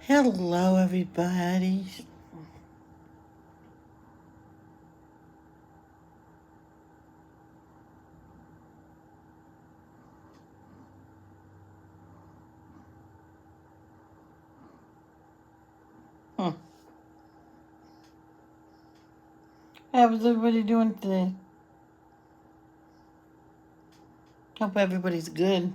Hello, everybody. Hmm. How's everybody doing today? Hope everybody's good.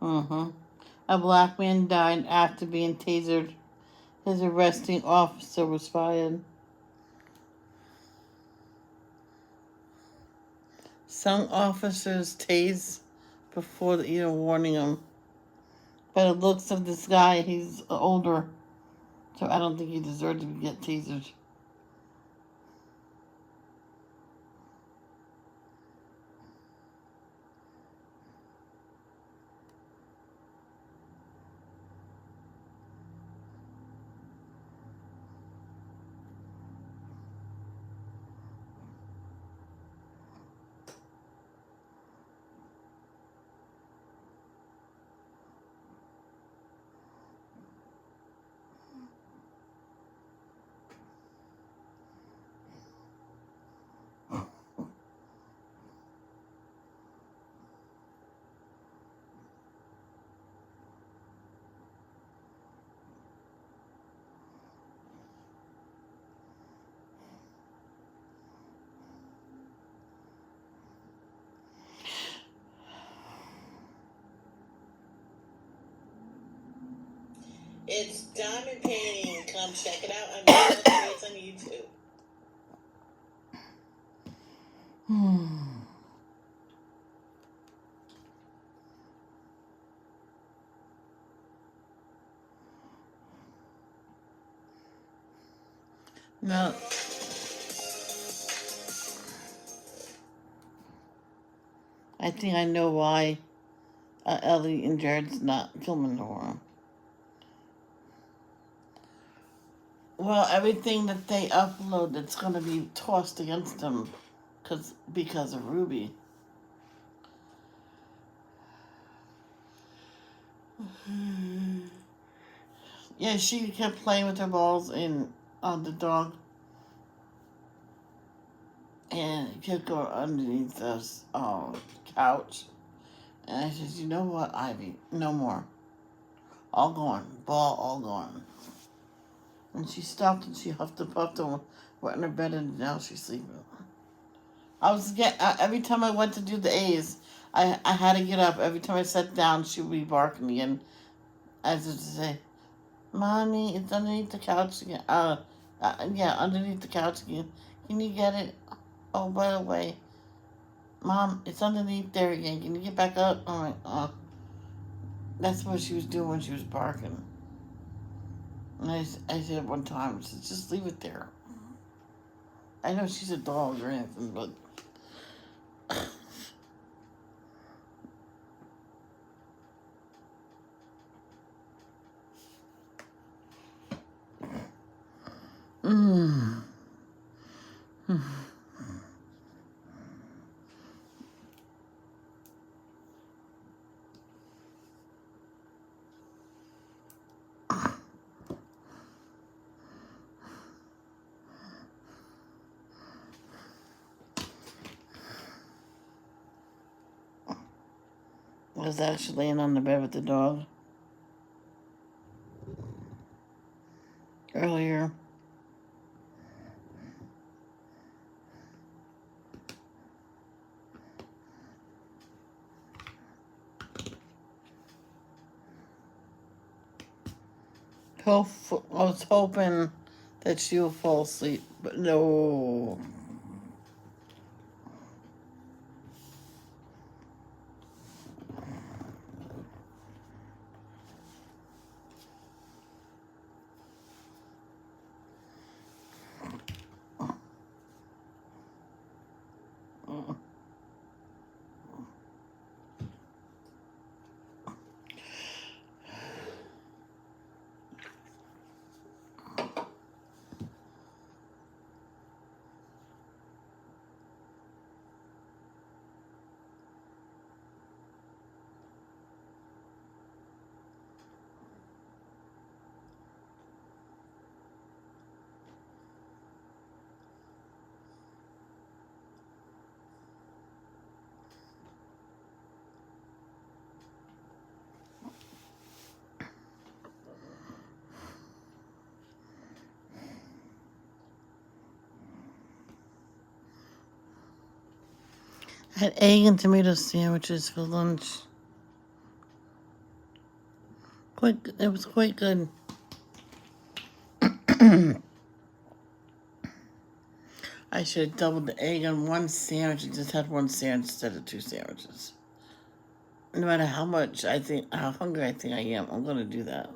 Mm-hmm. A black man died after being tasered. His arresting officer was fired. Some officers tase before warning him. But it looks of this guy, he's older, so I don't think he deserved to get tasered. It's diamond painting. Come check it out. I'm it's on YouTube. No. I think I know why Ellie and Jared's not filming the horror. Well, everything that they upload that's going to be tossed against them because of Ruby. Yeah, she kept playing with her balls and on the dog, and it kept going underneath the couch. And I said, you know what, Ivy, no more. All gone, ball all gone. And she stopped and she huffed and puffed and went in her bed, and now she's sleeping. Every time I went to do the A's, I had to get up. Every time I sat down, she would be barking again, as if to say, "Mommy, it's underneath the couch again." Yeah, underneath the couch again. Can you get it? Oh, by the way, Mom, it's underneath there again. Can you get back up? I'm like, that's what she was doing when she was barking. And I said one time, I said, just leave it there. I know she's a dog or anything, but mm. I was actually laying on the bed with the dog earlier. I was hoping that she would fall asleep, but no. I had egg and tomato sandwiches for lunch. It was quite good. I should have doubled the egg on one sandwich and just had one sandwich instead of two sandwiches. No matter how hungry I think I am, I'm gonna do that.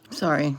Sorry.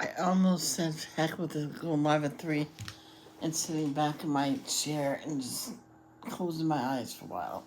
I almost said heck with it, going live at 3 and sitting back in my chair and just closing my eyes for a while.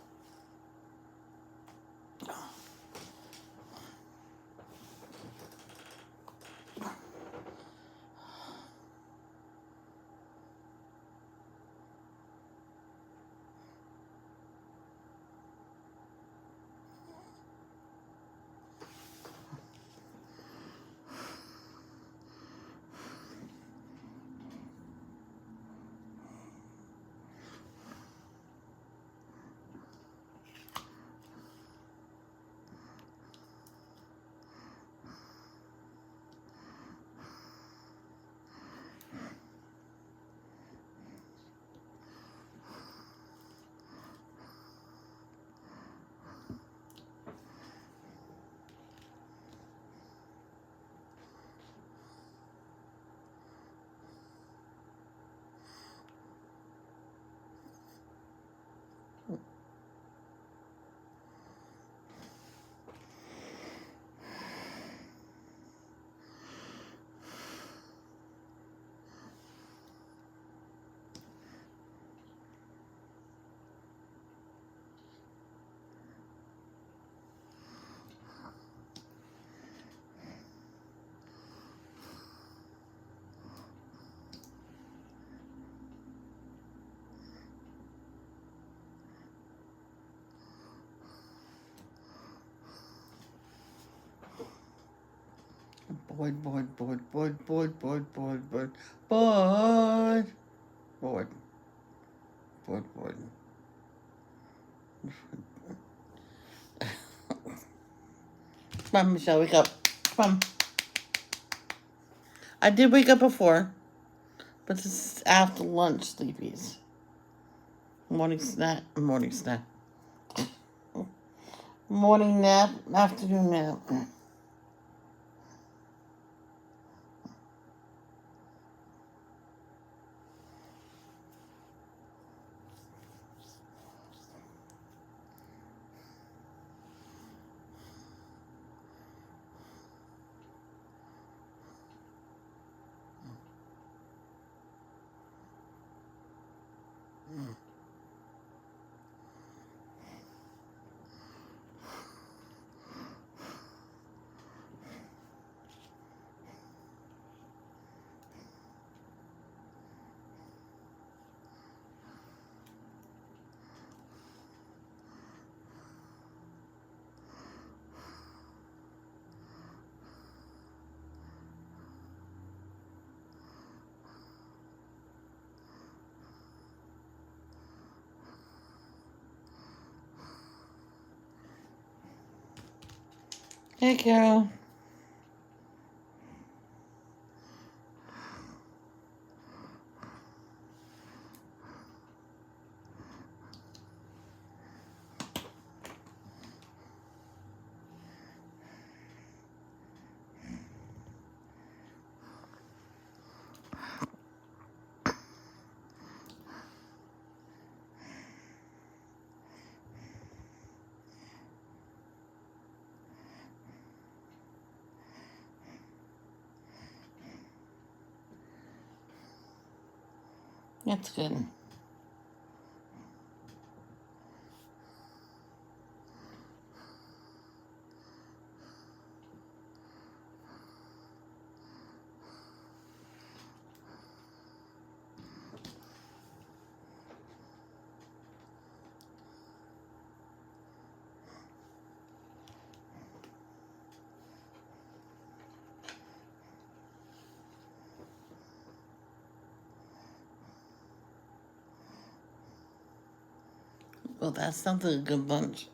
Bored, bored, bored, bored, bored, bored, bored, bored, bored, bored, bored, bored. Come on, Michelle, wake up. Come on. I did wake up before, but this is after lunch sleepies. Morning snack, morning nap, afternoon nap. Hey, Carol. That's good. Well, that sounds like a good lunch.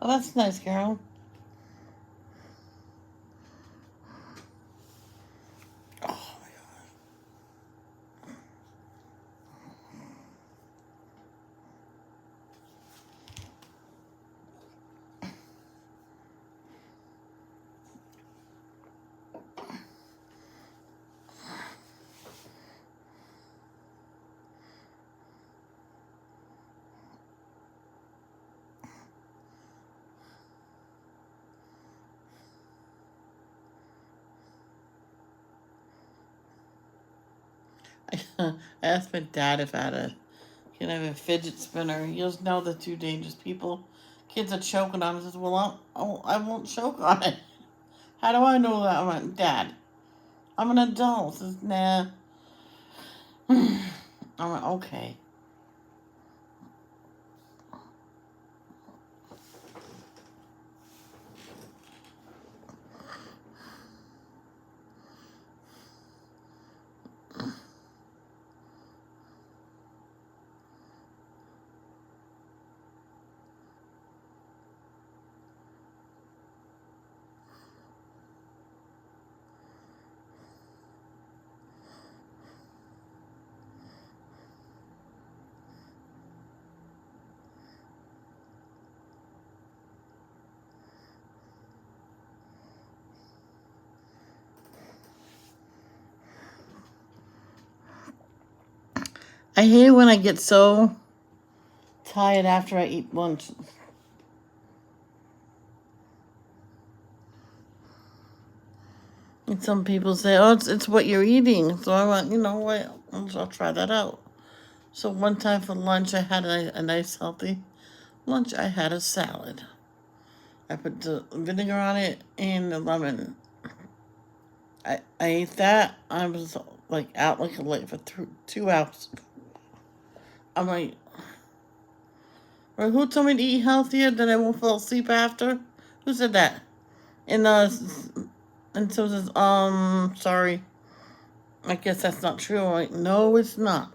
Oh, that's nice, Carol. Oh, I asked my dad if I had a can I have a fidget spinner. He goes, no, they're too dangerous. People, kids are choking on it. I says, well, I won't choke on it. How do I know that? I went, Dad, I'm an adult. He says, nah. I went, okay. I hate it when I get so tired after I eat lunch. And some people say, "Oh, it's what you're eating." So I went, you know what? I'll try that out. So one time for lunch, I had a nice healthy lunch. I had a salad. I put the vinegar on it and the lemon. I ate that. I was like out like a light for 2 hours. I'm like, well, who told me to eat healthier? Then I won't fall asleep after. Who said that? And and so it says, sorry. I guess that's not true. I'm like, no, it's not.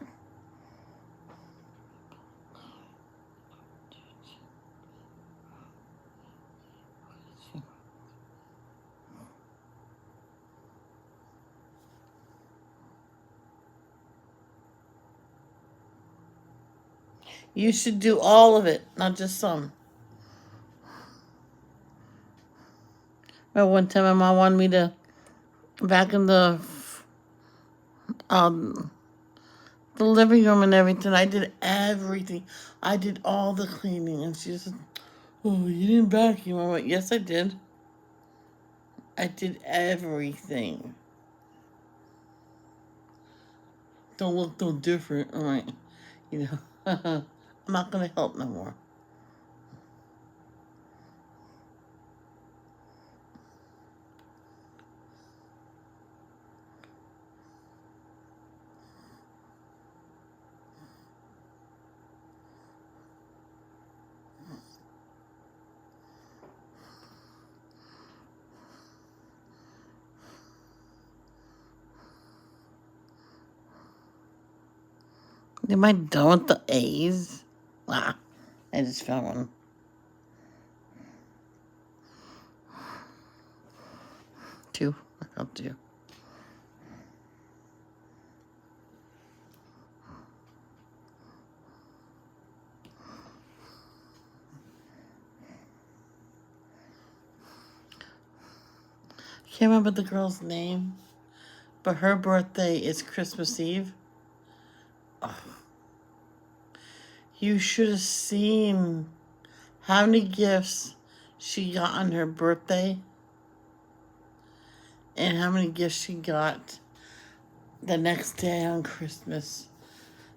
You should do all of it, not just some. Well, one time my mom wanted me to vacuum um the living room and everything. I did everything. I did all the cleaning, and she said, "Oh, you didn't vacuum." I went, "Yes, I did. I did everything. Don't look no different." I'm like, you know, I'm not gonna help no more. Am I done with the A's? Ah, I just found one. Two. I got two. Can't remember the girl's name, but her birthday is Christmas Eve. Oh, you should have seen how many gifts she got on her birthday and how many gifts she got the next day on Christmas.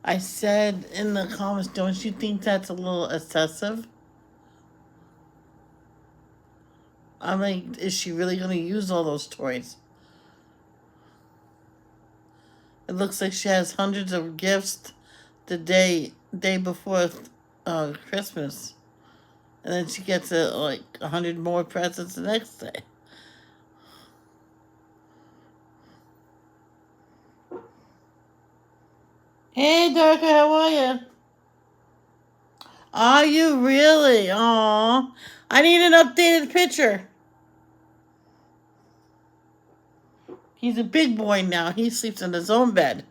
I said in the comments, don't you think that's a little excessive? I'm like, is she really going to use all those toys? It looks like she has hundreds of gifts the day before Christmas, and then she gets like 100 more presents the next day. Hey, Darka, how are you? Are you really? Aw, I need an updated picture. He's a big boy now. He sleeps in his own bed.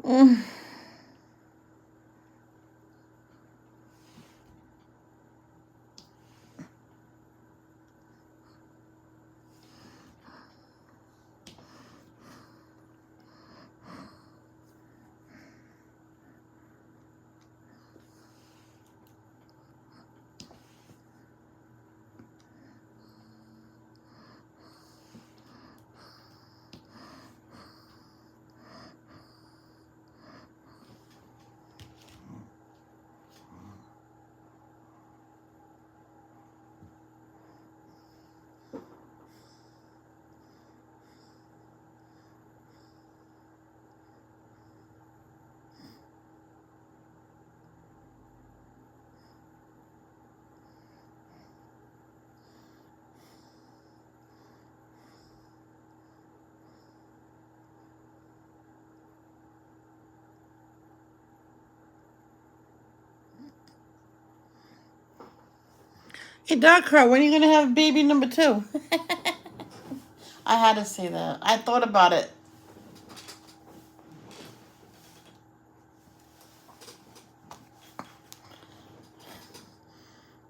Mm. Hey, Doc Crow, when are you going to have baby number 2? I had to say that. I thought about it.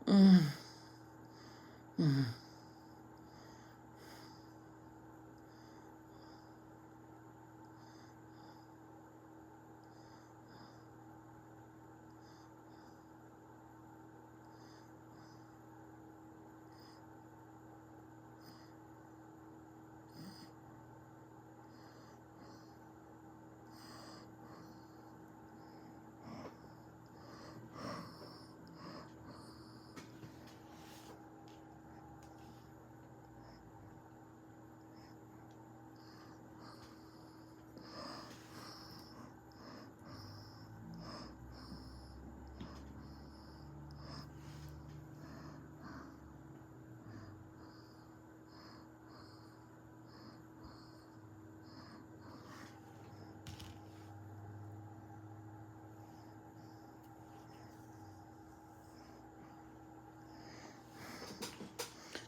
Mm. Mm.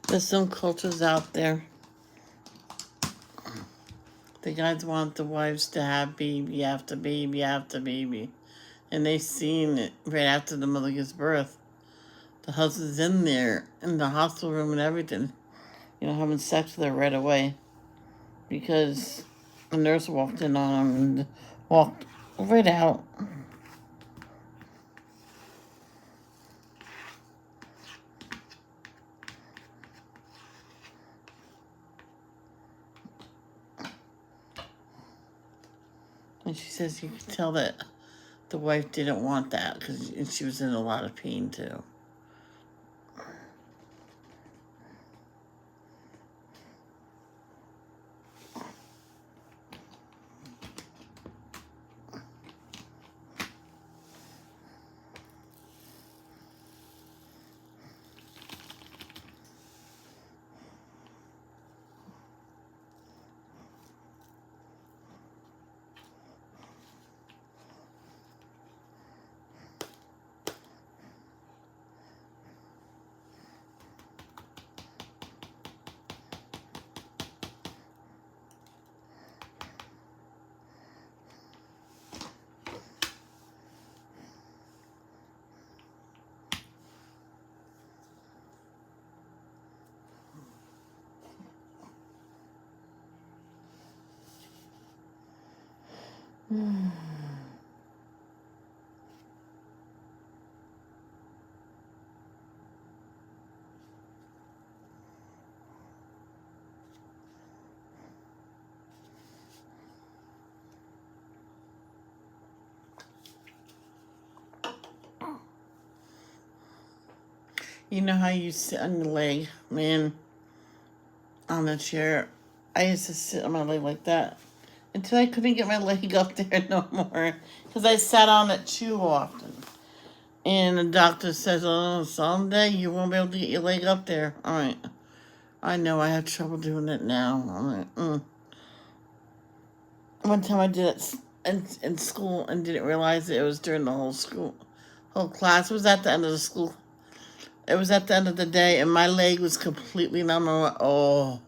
There's some cultures out there. The guys want the wives to have baby after baby after baby. And they seen it right after the mother gives birth. The husband's in there, in the hospital room and everything, having sex with her right away. Because a nurse walked in on him and walked right out. And she says you could tell that the wife didn't want that because she was in a lot of pain too. You know how you sit on your leg, man, on the chair? I used to sit on my leg like that until I couldn't get my leg up there no more because I sat on it too often. And the doctor says, oh, someday you won't be able to get your leg up there. All right. I know I have trouble doing it now. I'm like. One time I did it in school and didn't realize it was during the whole class. It was at the end of the school. It was at the end of the day, and my leg was completely numb. I went, oh,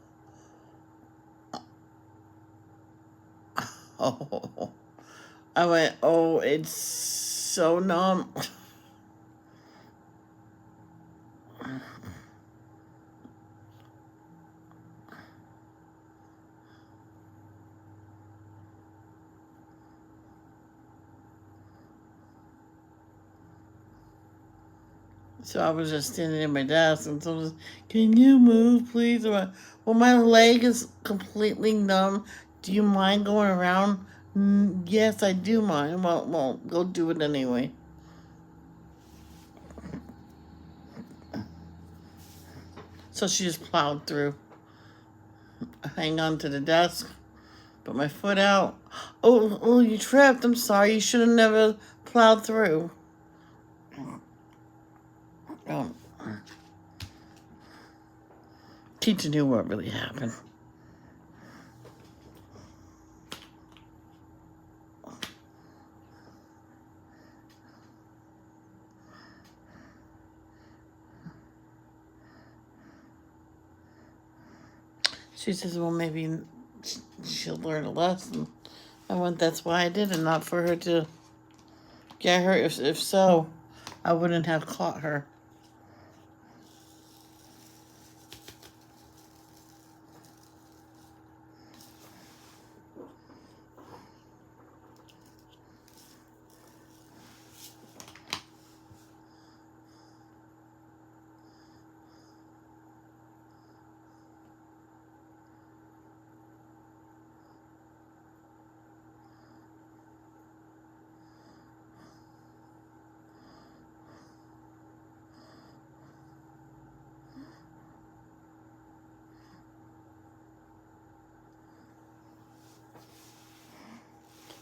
oh. I went, oh, it's so numb. So I was just standing at my desk, and someone was, can you move, please? I went, well, my leg is completely numb. Do you mind going around? Yes, I do mind. Well, go do it anyway. So she just plowed through. I hang on to the desk, put my foot out. Oh, you tripped. I'm sorry. You should have never plowed through. Oh. Teacher knew what really happened. She says, well, maybe she'll learn a lesson. I went, that's why I did it, not for her to get her. If so, I wouldn't have caught her.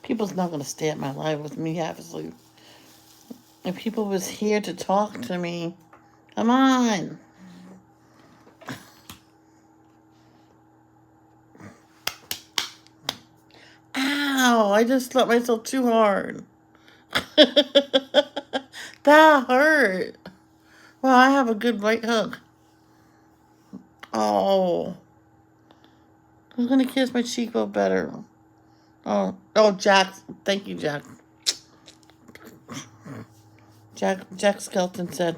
People's not going to stay at my live with me half asleep. If people was here to talk to me, come on. Ow, I just slapped myself too hard. That hurt. Well, I have a good right hook. Oh. Who's going to kiss my cheekbone better? Oh, Jack. Thank you, Jack. Jack Skellington said.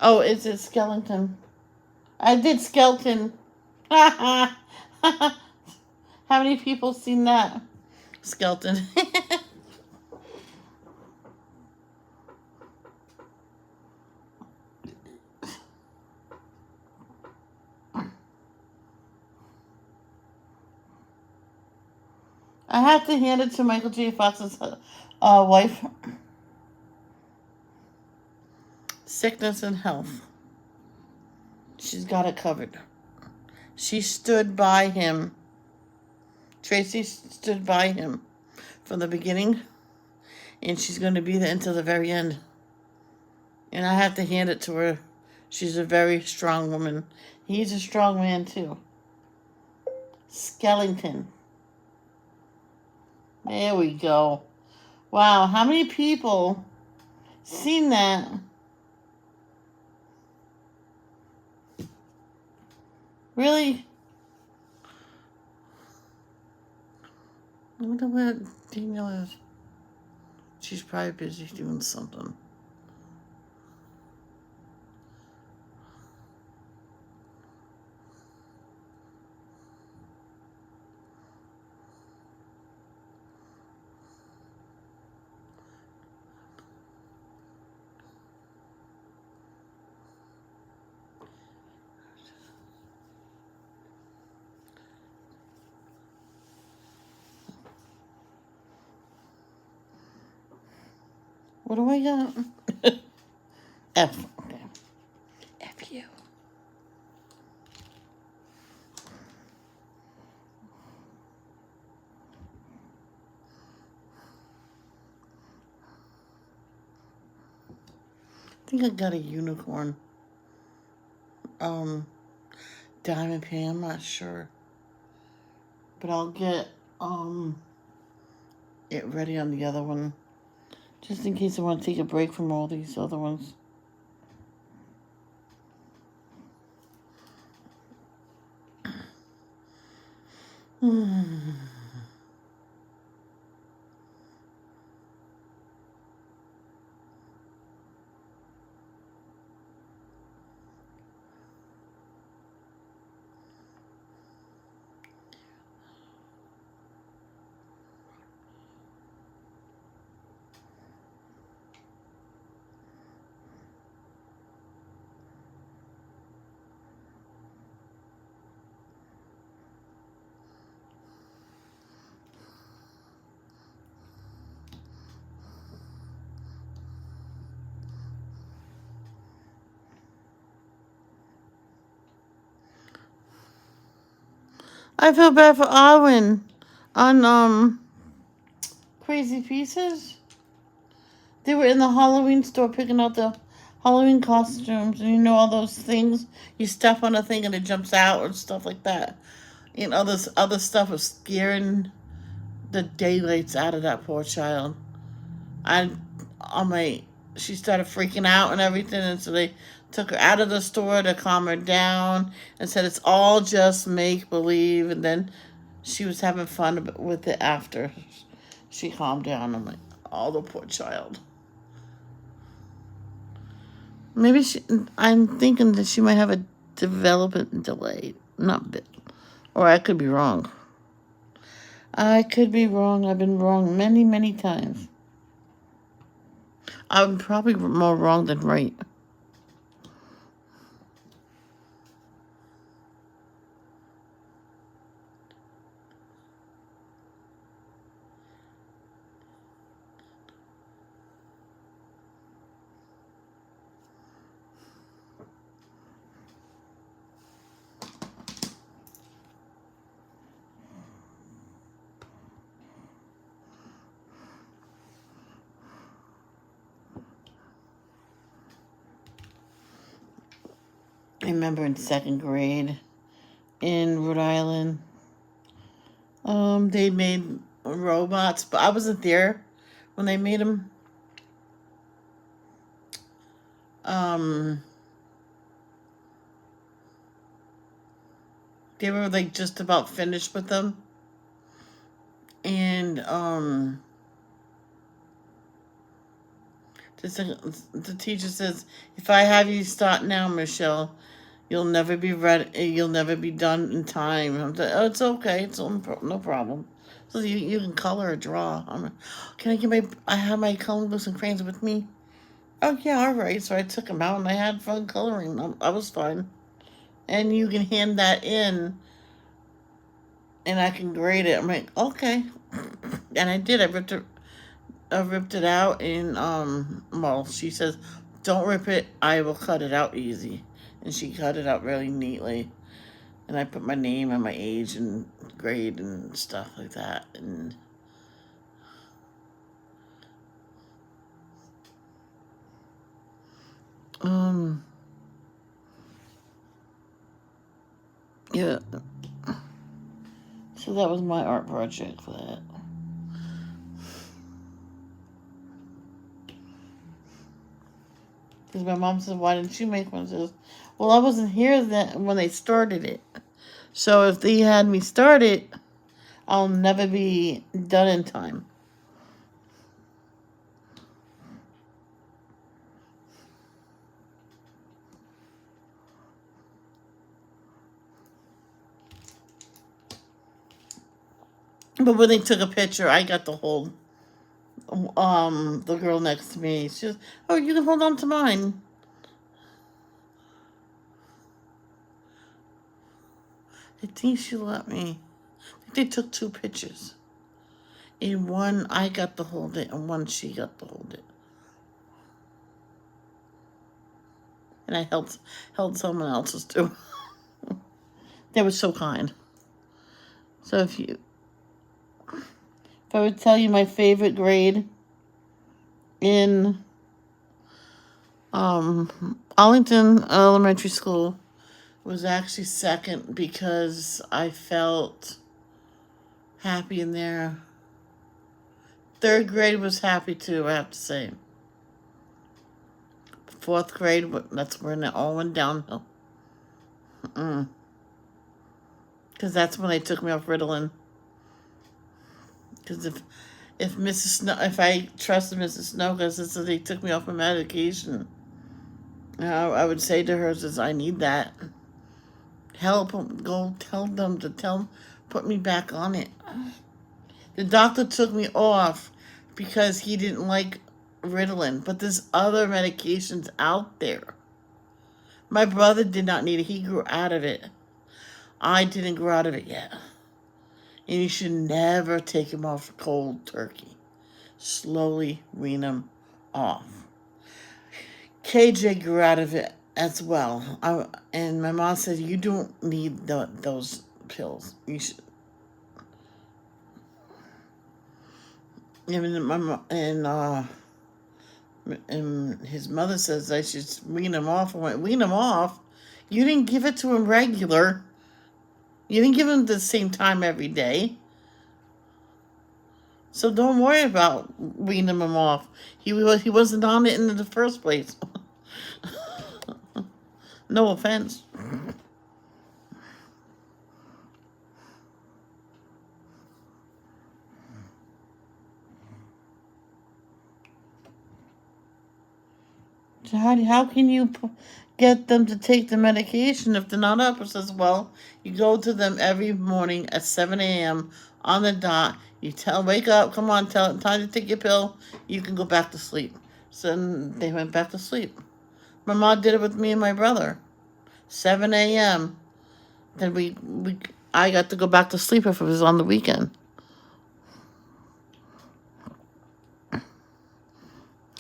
Oh, is it Skellington? I did Skeleton. How many people seen that? Skeleton. I have to hand it to Michael J. Fox's wife. Sickness and health. She's got it covered. She stood by him. Tracy stood by him from the beginning, and she's going to be there until the very end. And I have to hand it to her. She's a very strong woman. He's a strong man, too. Skellington. There we go. Wow, how many people seen that? Really? I wonder where Danielle is. She's probably busy doing something. What do I got? F. Okay. F you. I think I got a unicorn. Diamond pin, I'm not sure. But I'll get it ready on the other one. Just in case I want to take a break from all these other ones. I feel bad for Arwen on Crazy Pieces. They were in the Halloween store picking out the Halloween costumes, and you know all those things. You step on a thing and it jumps out or stuff like that. And this other stuff was scaring the daylights out of that poor child. She started freaking out and everything, and so Took her out of the store to calm her down and said it's all just make believe. And then she was having fun with it after she calmed down. I'm like, oh, the poor child. Maybe I'm thinking that she might have a development delay. Not bit. Or I could be wrong. I could be wrong. I've been wrong many, many times. I'm probably more wrong than right. I remember in second grade in Rhode Island, they made robots, but I wasn't there when they made them. Um, they were like just about finished with them, and the teacher says, "If I have you start now, Michelle, you'll never be ready. You'll never be done in time." I'm like, oh, it's okay. It's no problem. So you can color or draw. I'm like, can I get my? I have my coloring books and crayons with me. Oh yeah, all right. So I took them out and I had fun coloring. I was fine. And you can hand that in, and I can grade it. I'm like, okay. And I did. I ripped it out, and well, she says, "Don't rip it. I will cut it out easy." And she cut it out really neatly. And I put my name and my age and grade and stuff like that. And um, yeah. So that was my art project for that. Because my mom said, "Why didn't you make one?" I says, "Well, I wasn't here then when they started it. So if they had me start it, I'll never be done in time." But when they took a picture, I got to hold the girl next to me. She says, "Oh, you can hold on to mine." I think she let me. I think they took two pictures. In one, I got to hold it, and one, she got to hold it. And I held someone else's too. They were so kind. So if I would tell you my favorite grade in Arlington Elementary School was actually second because I felt happy in there. Third grade was happy too, I have to say. Fourth grade, that's when it all went downhill. Because that's when they took me off Ritalin. Because if I trusted Mrs. Snow, because they took me off my medication, I would say to her, "Says I need that help. Go tell them to put me back on it." The doctor took me off because he didn't like Ritalin, but there's other medications out there. My brother did not need it. He grew out of it. I didn't grow out of it yet. And you should never take him off cold turkey. Slowly wean him off. KJ grew out of it as well. And my mom said, "You don't need those pills. You should." And his mother says I should wean him off. I went, "Wean him off? You didn't give it to him regular. You didn't give him the same time every day. So don't worry about weaning him off. He wasn't on it in the first place." No offense. So how can you get them to take the medication if they're not up? It says, well, you go to them every morning at 7 a.m. on the dot. You tell, wake up, come on, time to take your pill. You can go back to sleep. So they went back to sleep. My mom did it with me and my brother. 7 a.m. Then I got to go back to sleep if it was on the weekend.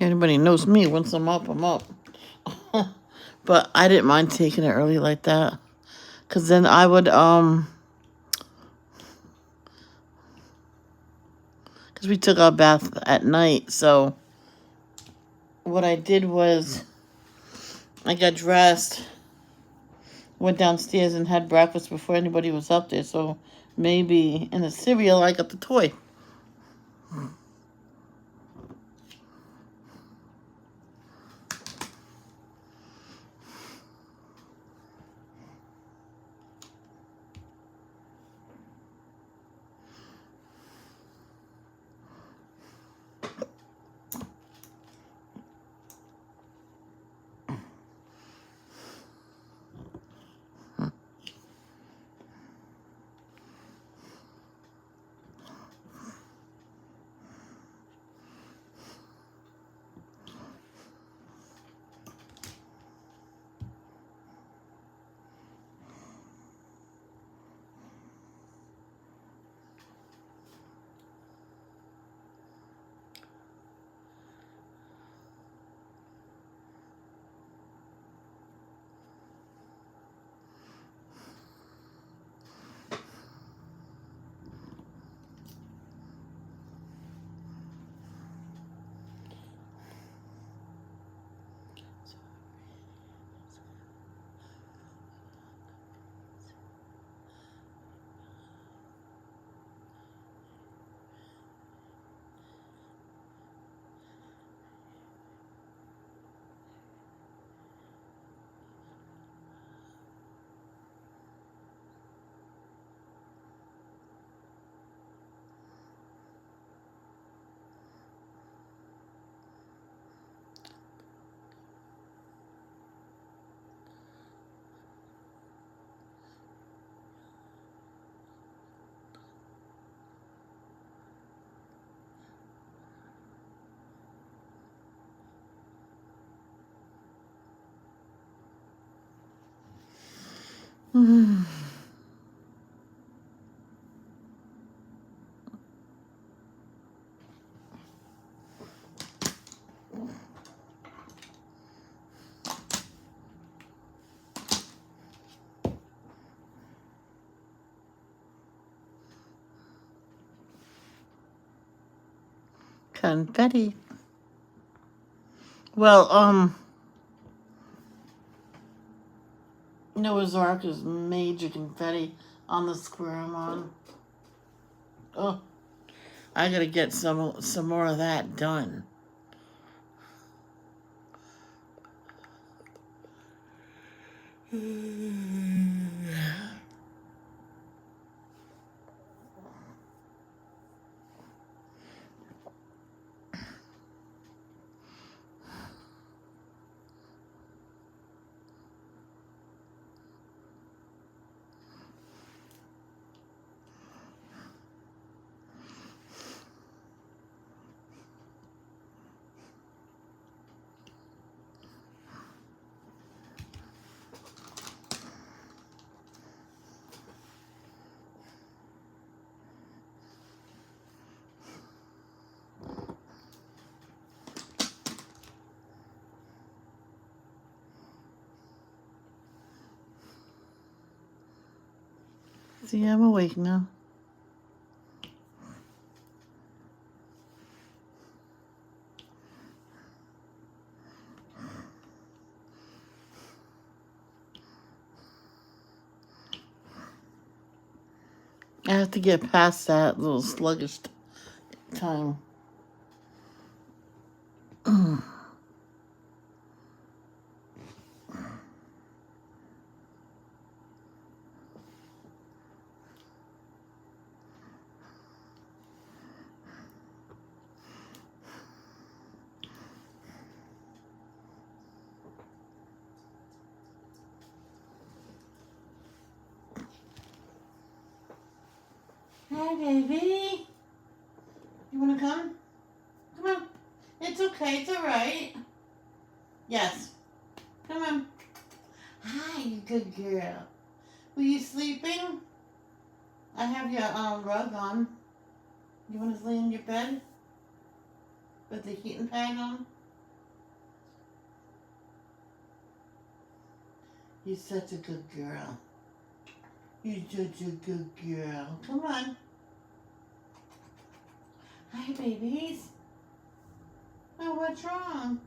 Anybody knows me, once I'm up, I'm up. But I didn't mind taking it early like that. Because then I would, because we took our bath at night. So what I did was I got dressed, went downstairs and had breakfast before anybody was up there. So maybe in the cereal, I got the toy. Confetti. Well, Noah's Ark is major confetti on the square I'm on. Oh, I gotta get some more of that done. See, I'm awake now. I have to get past that little sluggish time. Hi, baby. You want to come? Come on. It's okay. It's all right. Yes. Come on. Hi, you good girl. Were you sleeping? I have your rug on. You want to lay in your bed with the heating pad on? You're such a good girl. You're such a good girl. Come on. Hi, babies. Oh, what's wrong?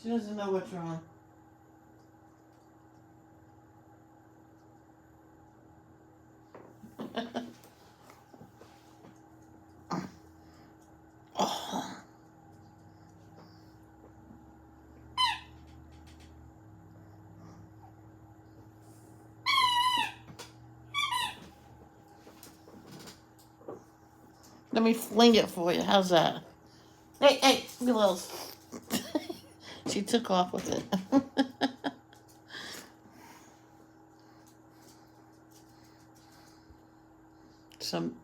She doesn't know what's wrong. Oh. Let me fling it for you. How's that? Hey, hey, you little. She took off with it. Some.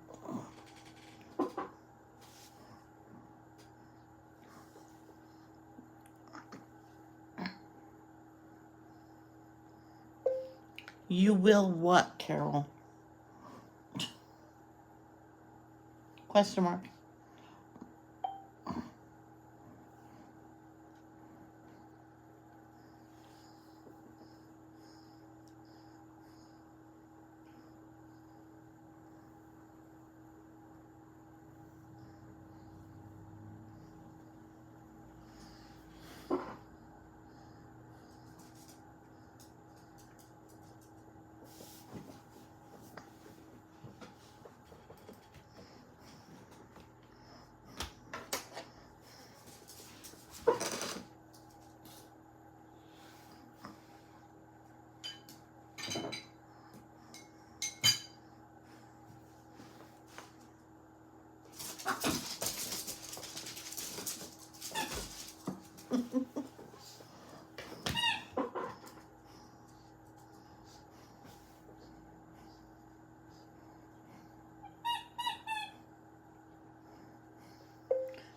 You will what, Carol? Question mark.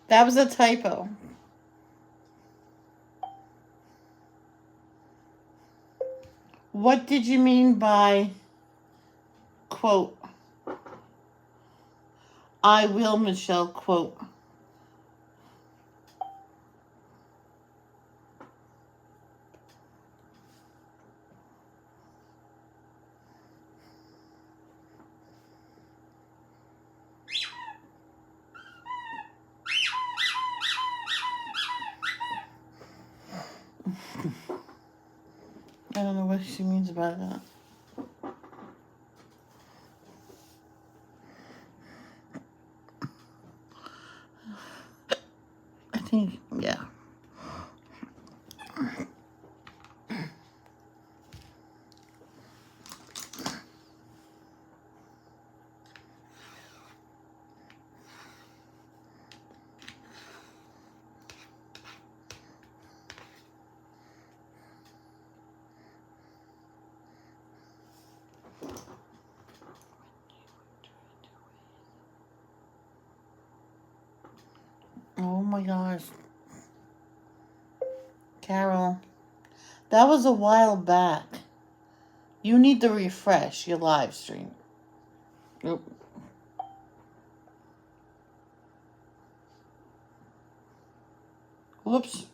That was a typo. What did you mean by, quote, I will, Michelle, quote? I don't know what she means by that. I think, yeah. Oh my gosh. Carol, that was a while back. You need to refresh your live stream. Oop. Whoops.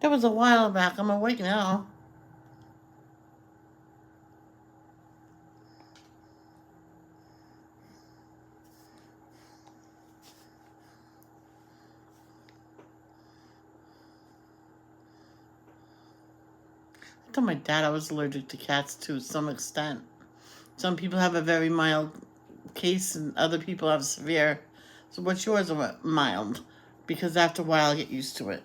That was a while back. I'm awake now. I told my dad I was allergic to cats to some extent. Some people have a very mild case and other people have severe. So what's yours are mild? Because after a while I get used to it.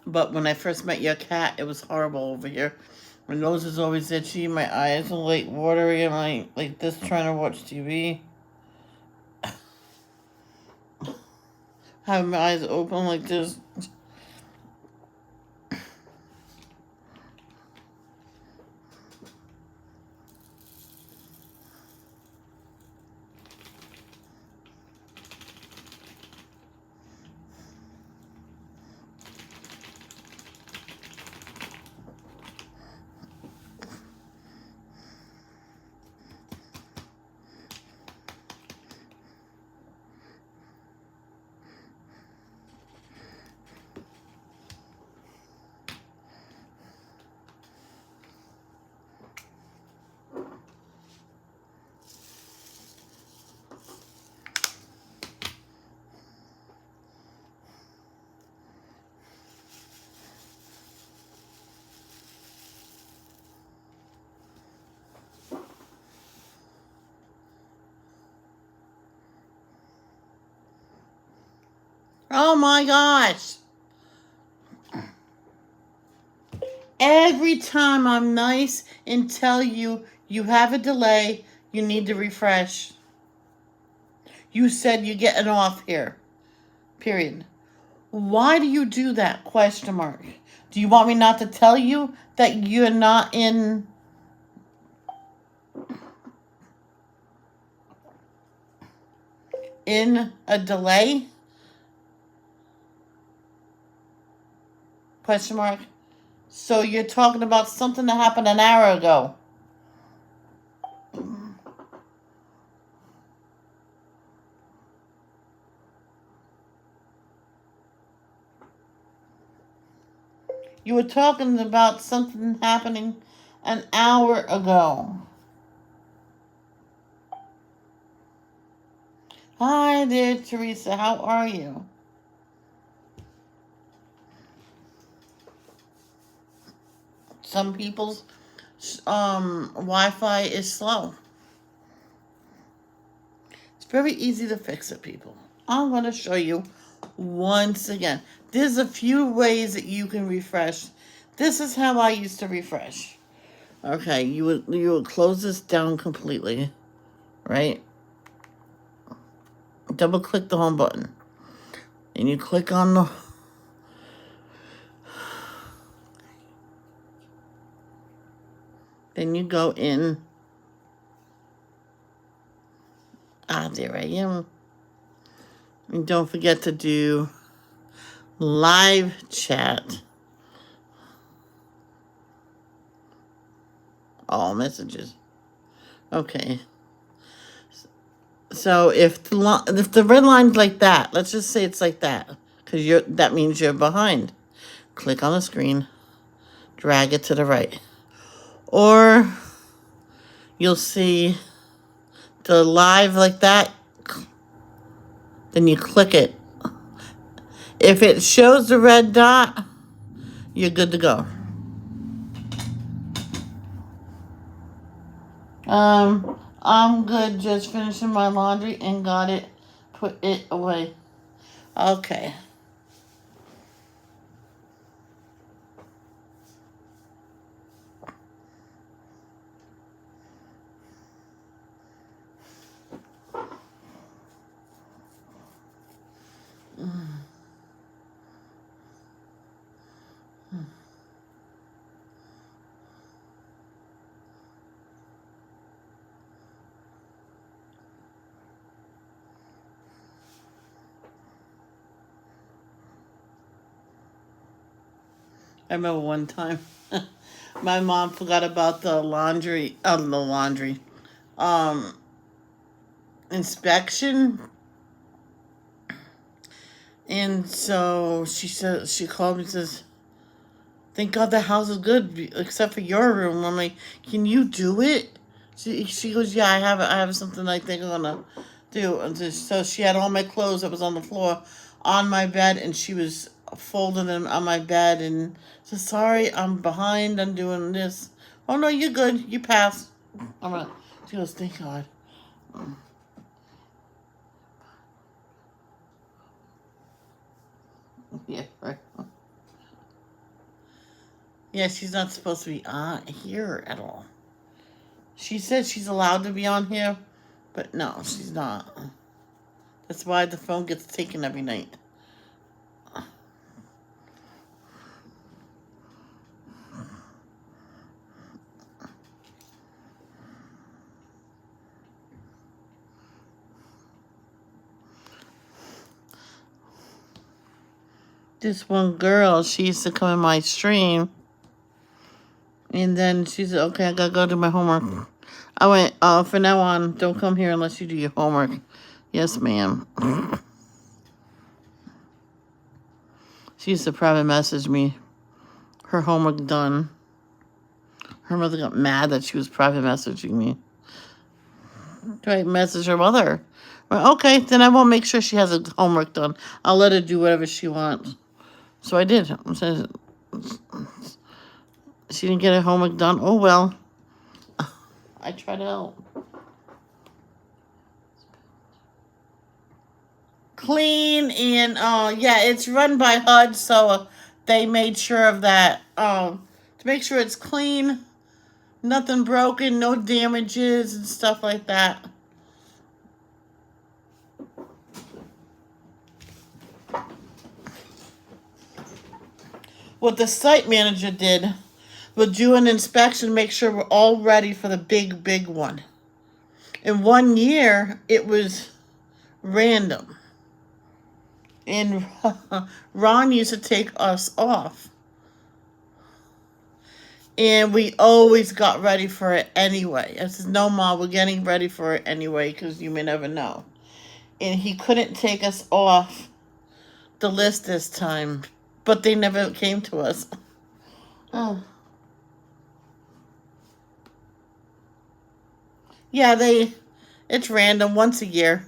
But when I first met your cat, it was horrible over here. My nose is always itchy, my eyes are like watery, and like this trying to watch TV. Have my eyes open like this. Oh my gosh. Every time I'm nice and tell you you have a delay, you need to refresh. You said you're getting off here. Period. Why do you do that? Question mark. Do you want me not to tell you that you're not in a delay? Question mark. So you're talking about something that happened an hour ago. You were talking about something happening an hour ago. Hi there, Teresa. How are you? Some people's Wi-Fi is slow. It's very easy to fix it, people. I'm going to show you once again. There's a few ways that you can refresh. This is how I used to refresh. Okay, you would close this down completely, right? Double click the home button. And you click on the then you go in. There I am. And don't forget to do live chat. All messages. Okay. So if the red line's like that, let's just say it's like that, because that means you're behind. Click on the screen, drag it to the right, or you'll see the live like that. Then you click it. If it shows the red dot, you're good to go. I'm good. Just finishing my laundry and got it. Put it away. Okay. I remember one time my mom forgot about the laundry inspection, and so she called me and says, "Thank God the house is good except for your room." I'm like, "Can you do it?" She goes, "Yeah, I have something I think I'm gonna do." And so she had all my clothes that was on the floor on my bed, and she was folding them on my bed, and said, "Sorry, I'm behind. I'm doing this." "Oh no, you're good. You passed." She goes, "Thank God." Yeah, right. Yeah, she's not supposed to be on here at all. She said she's allowed to be on here, but no, she's not. That's why the phone gets taken every night. This one girl, she used to come in my stream, and then she said, "Okay, I gotta go do my homework." I went, "From now on, don't come here unless you do your homework." "Yes, ma'am." She used to private message me her homework done. Her mother got mad that she was private messaging me. Do I message her mother? Well, okay, then I won't make sure she has her homework done. I'll let her do whatever she wants. So I did. She didn't get her homework done. Oh well. I tried to help. clean, and yeah, it's run by HUD, so they made sure of that. To make sure it's clean, nothing broken, no damages and stuff like that. What the site manager did was do an inspection, make sure we're all ready for the big one. In 1 year, it was random. And Ron used to take us off. And we always got ready for it anyway. I said, no, Mom, we're getting ready for it anyway, because you may never know. And he couldn't take us off the list this time, but they never came to us. Oh. Yeah, it's random, once a year.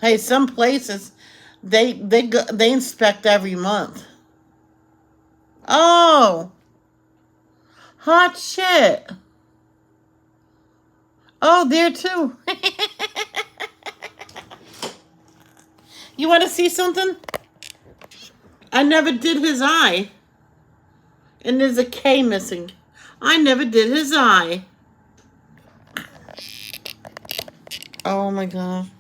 Hey, some places, they inspect every month. Oh, hot shit. Oh, there too. You want to see something? I never did his eye. And there's a K missing. I never did his eye. Oh my God.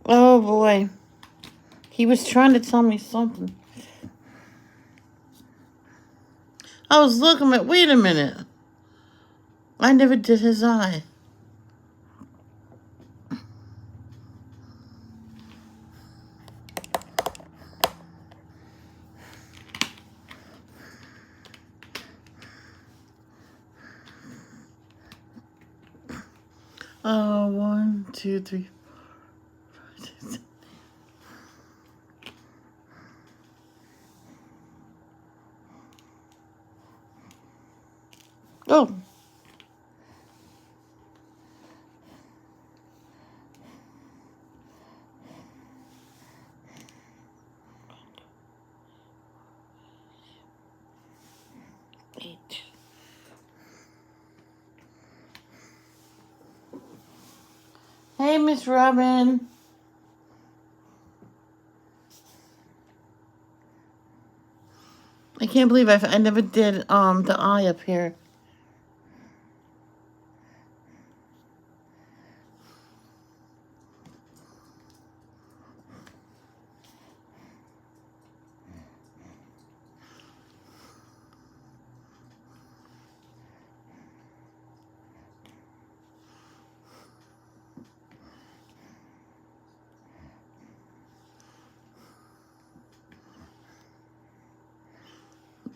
Oh boy. He was trying to tell me something. I was looking at, wait a minute. I never did his eye. Oh, 1, 2, 3, 4, 5, 6, 7. Oh. Hey, Miss Robin. I can't believe I never did the eye up here.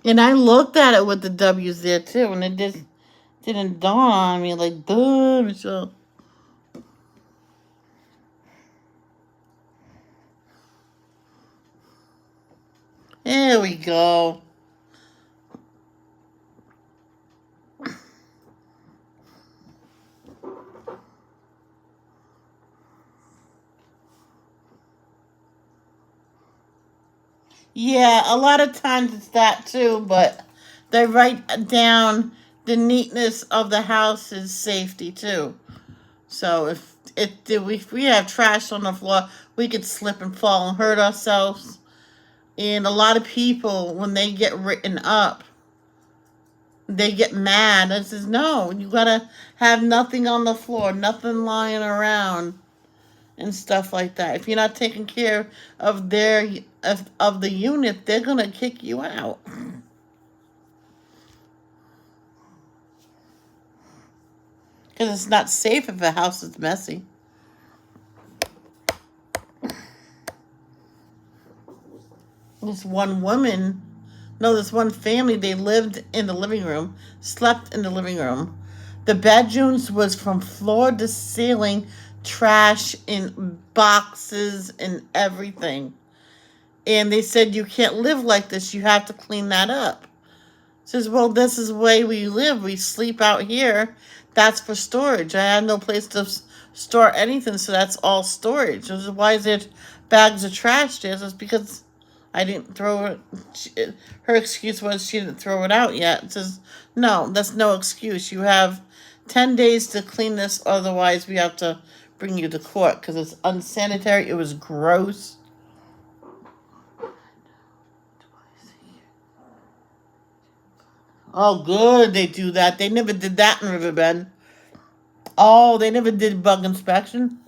And I looked at it with the W's there too, and it just didn't dawn on me like, duh, Michelle. There we go. Yeah, a lot of times it's that too, but they write down the neatness of the house is safety too. So if we have trash on the floor, we could slip and fall and hurt ourselves. And a lot of people, when they get written up, they get mad and says, no, you gotta have nothing on the floor, nothing lying around and stuff like that. If you're not taking care of of the unit, they're gonna kick you out. Because it's not safe if a house is messy. This one woman, no, this one family, they lived in the living room, slept in the living room. The bedrooms was from floor to ceiling, trash in boxes and everything. And they said, you can't live like this. You have to clean that up. Says, well, this is the way we live. We sleep out here. That's for storage. I have no place to store anything, so that's all storage. Says, why is there bags of trash there? Says, because I didn't throw it. Her excuse was she didn't throw it out yet. It says, no, that's no excuse. You have 10 days to clean this, otherwise we have to bring you to court because it's unsanitary. It was gross. Oh, good, they do that. They never did that in Riverbend. Oh, they never did bug inspection?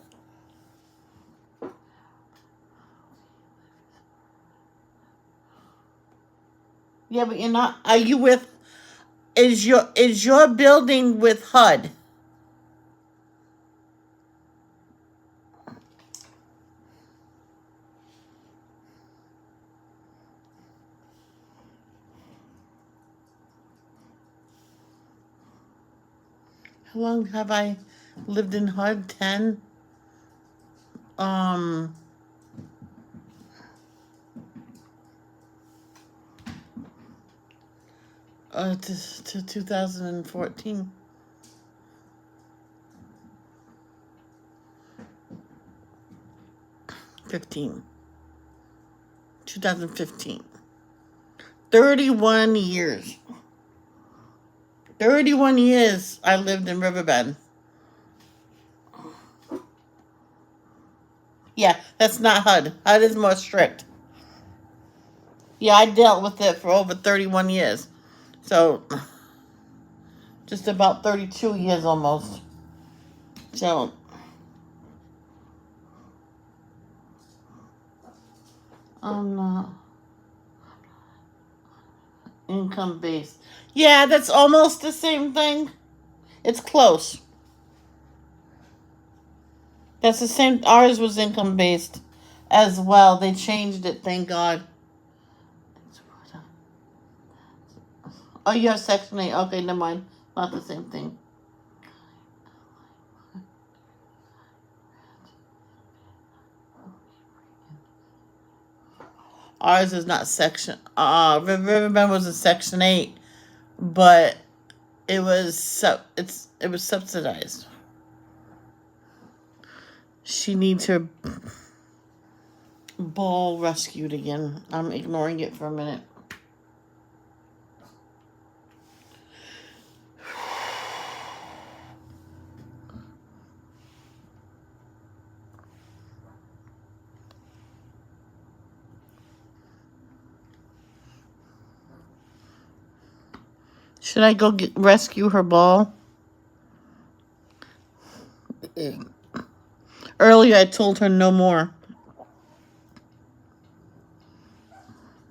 Yeah, but you're not. Are you with? Is your building with HUD? How long have I lived in HUD? 10. Um. To 2014. 15. 2015. 31 years. 31 years I lived in Riverbend. Yeah, that's not HUD. HUD is more strict. Yeah, I dealt with it for over 31 years. So, just about 32 years almost. So, I'm not income based. Yeah, that's almost the same thing. It's close. That's the same. Ours was income based as well. They changed it, thank God. Oh, you have Section 8. Okay, never mind. Not the same thing. Ours is not Section. Riverbend was a Section 8, but it was subsidized. She needs her ball rescued again. I'm ignoring it for a minute. Should I go rescue her ball? Earlier I told her no more.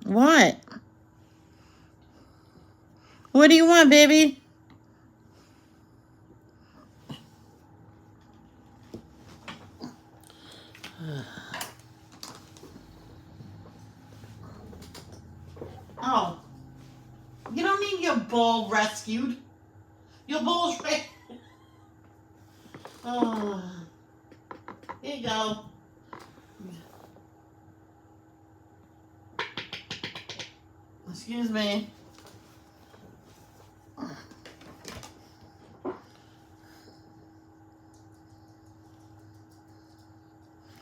What? What do you want, baby? Oh. You don't need your ball rescued. Your ball's right. Oh. Here you go. Excuse me.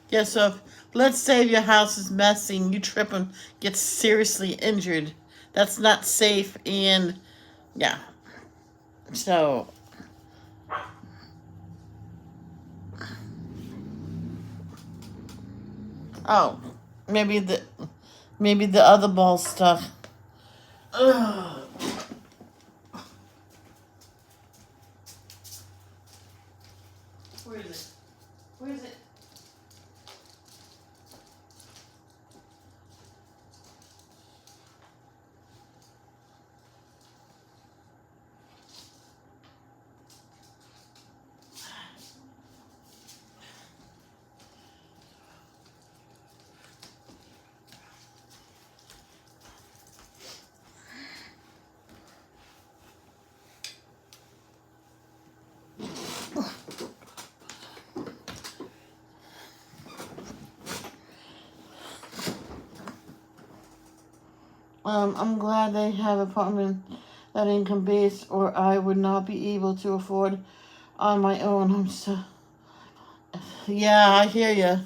Yeah, so if, let's say your house is messy and you trip and get seriously injured. That's not safe, and yeah. So oh, maybe the other ball stuff. Ugh. Where is it? Where is it? I'm glad they have apartment that income based, or I would not be able to afford on my own. Yeah, I hear you.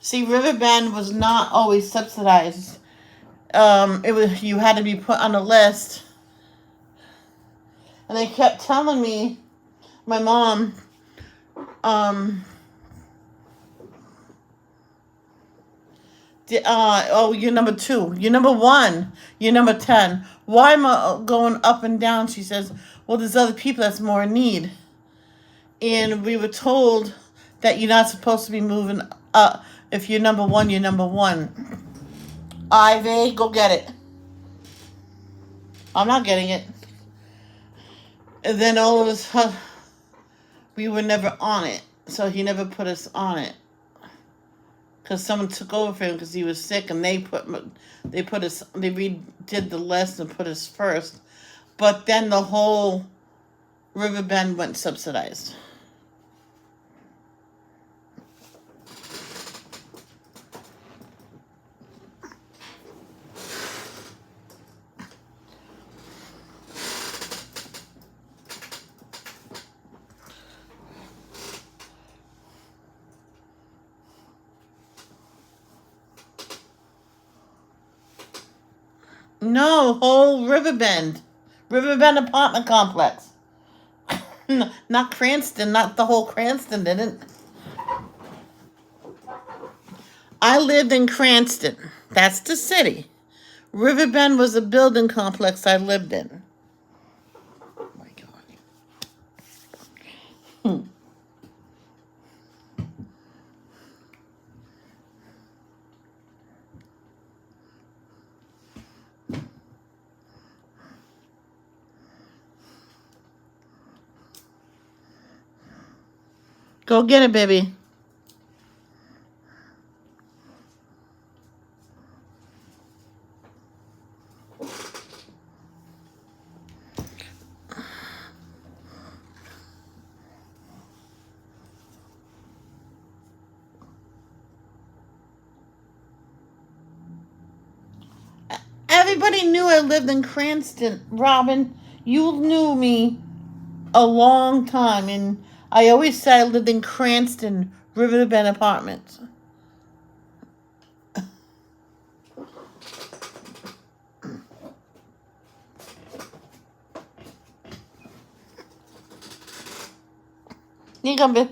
See, Riverbend was not always subsidized. It was, you had to be put on a list, and they kept telling me, my mom, um, oh, you're number 2, you're number 1, you're number 10. Why am I going up and down? She says, well, there's other people that's more in need. And we were told that you're not supposed to be moving up. If you're number 1, you're number 1. Ivy, go get it. I'm not getting it. And then all of a sudden, we were never on it. So he never put us on it. Because someone took over for him because he was sick, and they redid the list and put us first. But then the whole Riverbend went subsidized. No, whole Riverbend apartment complex. Not Cranston, not the whole Cranston didn't. I lived in Cranston. That's the city. Riverbend was a building complex I lived in. Oh my God. Go get it, baby. Everybody knew I lived in Cranston. Robin, you knew me a long time, and I always said I lived in Cranston, Riverbend Apartments. You come, babe.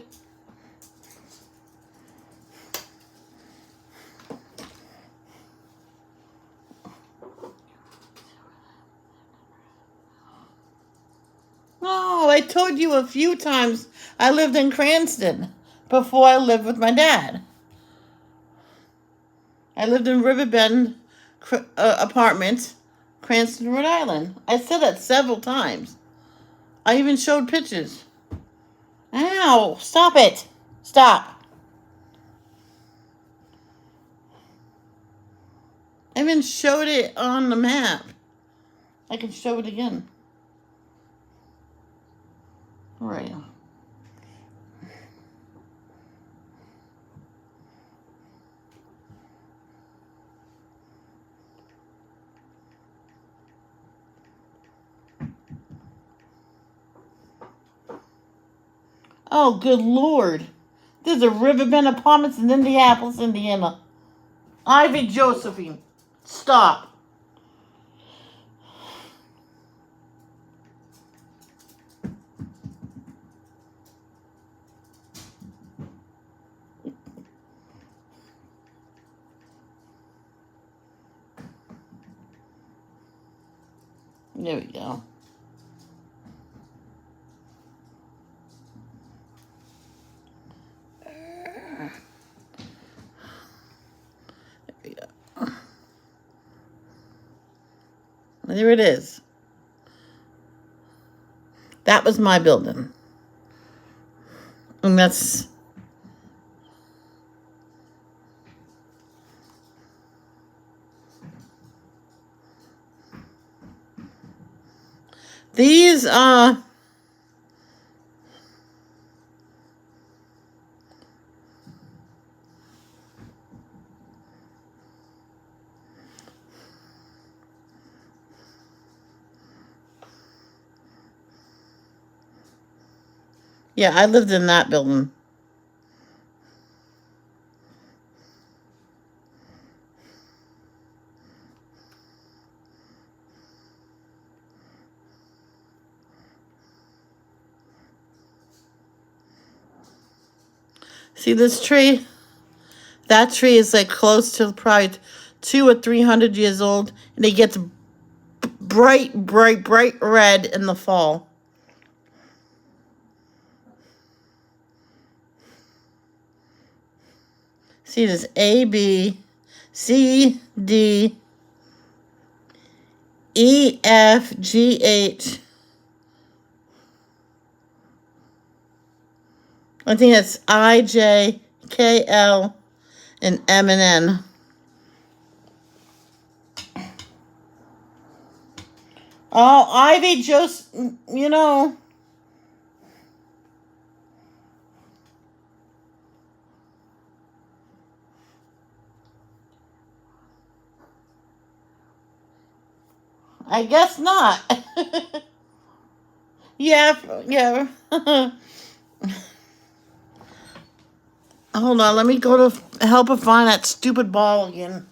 No, I told you a few times I lived in Cranston before I lived with my dad. I lived in Riverbend Apartments, Cranston, Rhode Island. I said that several times. I even showed pictures. Ow, stop it. Stop. I even showed it on the map. I can show it again. All right. Oh, good Lord. There's a Riverbend Apartments in Indianapolis, Indiana. Ivy Josephine, stop. There we go. There it is. That was my building. And that's... These, yeah, I lived in that building. See this tree? That tree is like close to probably 200 or 300 years old, and it gets bright, bright, bright red in the fall. See this A, B, C, D, E, F, G, H. I think it's I, J, K, L, and M and N. Oh, Ivy just, you know. I guess not. Yeah, yeah. Hold on, let me go to help her find that stupid ball again.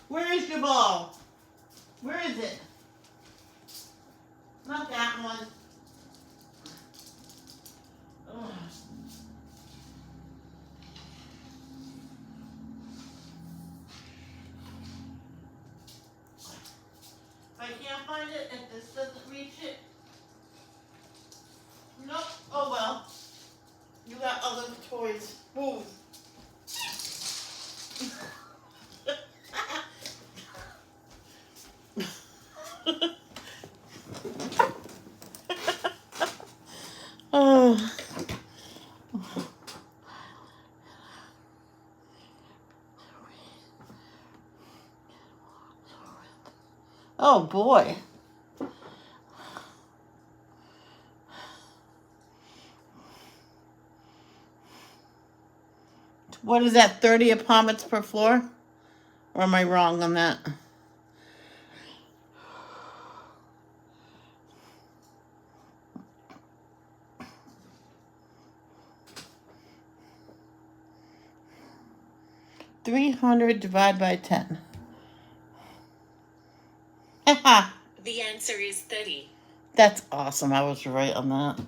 Where is your ball? Where is it? Not that one. Ugh. If I can't find it, if this doesn't reach it, nope. Oh well. You got other toys. Move. Oh. Oh boy. What is that, 30 apartments per floor? Or am I wrong on that? $300 divided by 10. The answer is 30. That's awesome. I was right on that.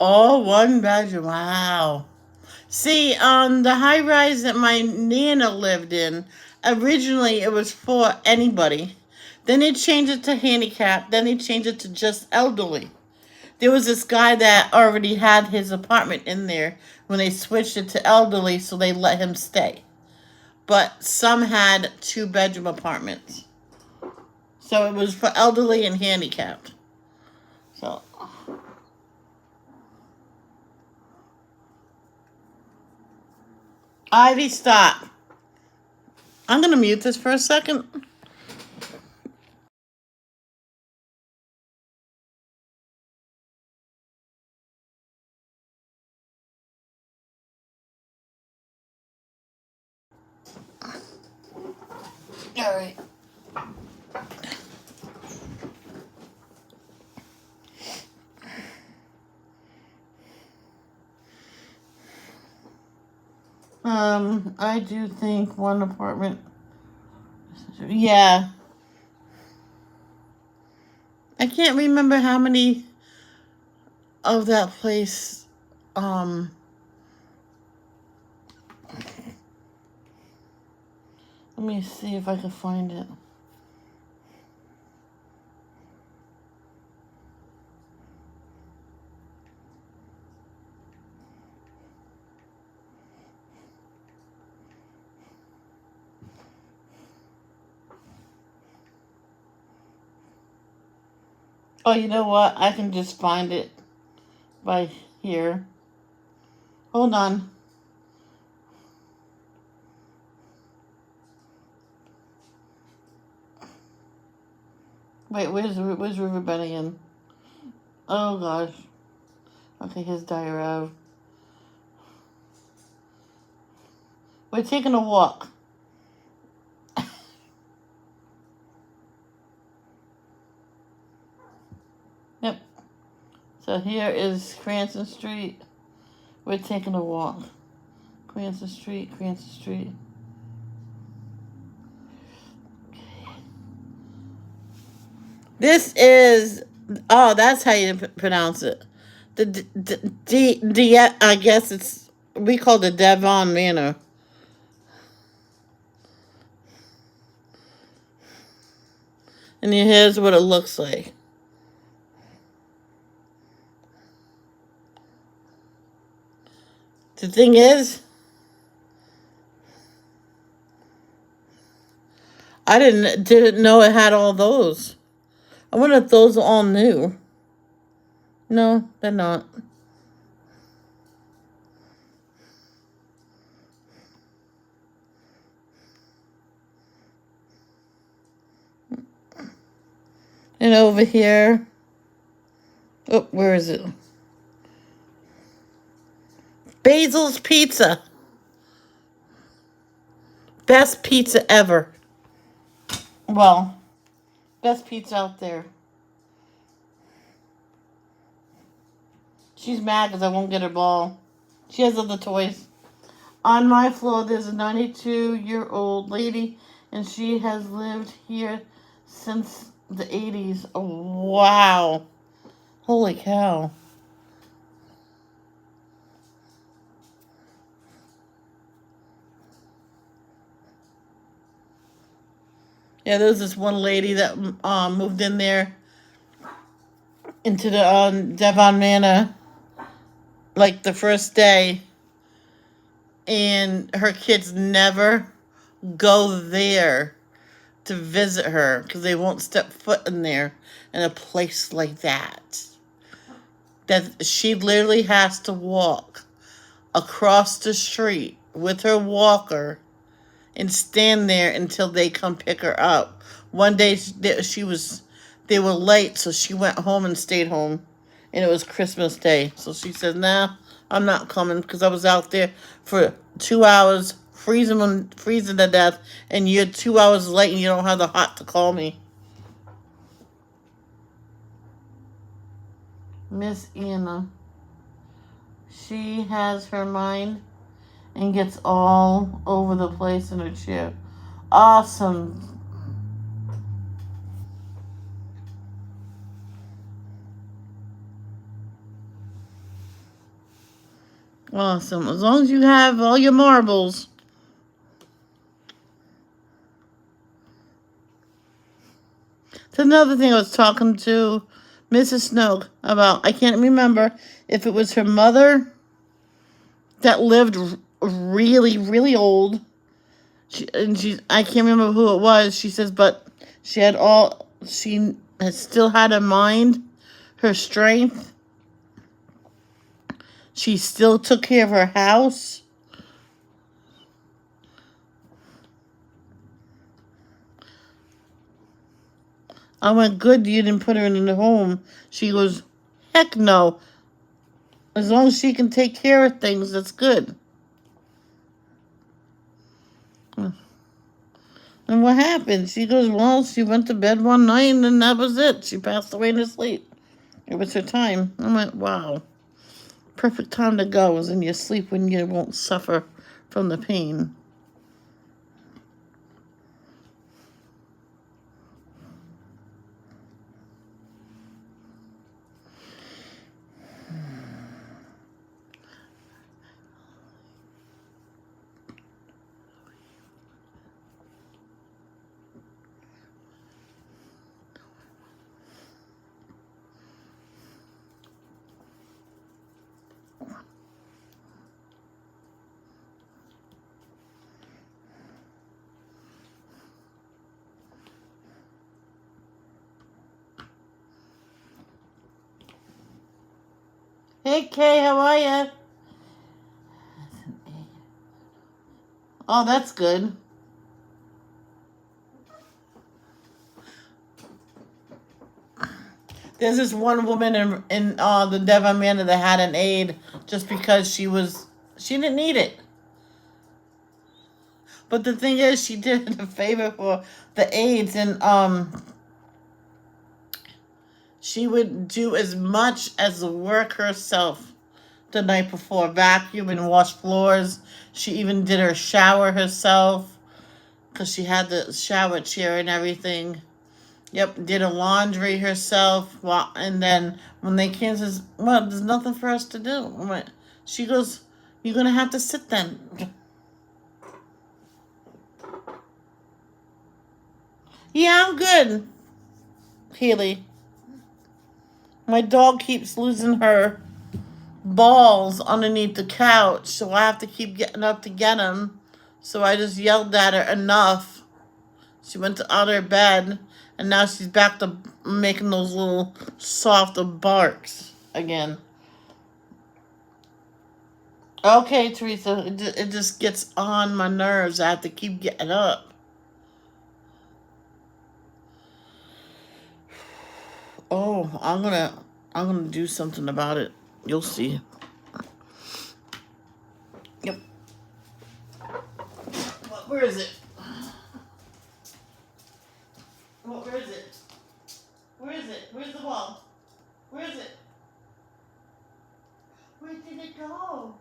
All one bedroom. Wow. See, the high rise that my Nana lived in, originally it was for anybody. Then they changed it to handicap. Then they changed it to just elderly. There was this guy that already had his apartment in there when they switched it to elderly, so they let him stay. But some had 2-bedroom apartments. So it was for elderly and handicapped. So Ivy, stop. I'm going to mute this for a second. All right. I do think one apartment. Yeah. I can't remember how many of that place. Let me see if I can find it. Oh, you know what? I can just find it by here. Hold on. Wait, where's Riverbend again? Oh gosh. Okay, here's Diarrhea. We're taking a walk. Yep. So here is Cranston Street. We're taking a walk. Cranston Street, Cranston Street. This is, oh, that's how you pronounce it. I guess it's, we call it Devon Manor. And here's what it looks like. The thing is, I didn't know it had all those. I wonder if those are all new. No, they're not. And over here, oh, where is it? Basil's Pizza. Best pizza ever. Well, best pizza out there. She's mad because I won't get her ball. She has other toys. On my floor, there's a 92-year-old lady, and she has lived here since the 80s. Oh, wow. Holy cow. Yeah, there was this one lady that moved in there into the Devon Manor, like the first day, and her kids never go there to visit her because they won't step foot in there in a place like that. That she literally has to walk across the street with her walker and stand there until they come pick her up. One day they were late, so she went home and stayed home, and it was Christmas Day. So she said, "Nah, I'm not coming because I was out there for 2 hours, freezing to death, and you're 2 hours late and you don't have the heart to call me." Miss Anna, she has her mind and gets all over the place in her chair. Awesome. Awesome. As long as you have all your marbles. That's another thing I was talking to Mrs. Snow about. I can't remember if it was her mother that lived really, really old. I can't remember who it was. She says, but she had still had her mind, her strength. She still took care of her house. I went, good, you didn't put her in the home. She goes, heck no. As long as she can take care of things, that's good. And what happened? She goes, well, she went to bed one night and then that was it. She passed away in her sleep. It was her time. I went, wow. Perfect time to go is in your sleep when you won't suffer from the pain. Hey, Kay, how are you? Oh, that's good. There's this one woman in the Devon Manor that had an aide just because she didn't need it. But the thing is, she did a favor for the aides, and She would do as much as the work herself the night before, vacuum and wash floors. She even did her shower herself because she had the shower chair and everything. Yep, did her laundry herself. And then when they came, says, "Well, there's nothing for us to do." She goes, "You're gonna have to sit then." Yeah, I'm good, Haley. My dog keeps losing her balls underneath the couch, so I have to keep getting up to get him. So I just yelled at her enough. She went to out her bed, and now she's back to making those little soft barks again. Okay, Teresa, it just gets on my nerves. I have to keep getting up. Oh, I'm gonna do something about it. You'll see. Yep. Where is it? Where is it? Where is it? Where's the ball? Where is it? Where did it go?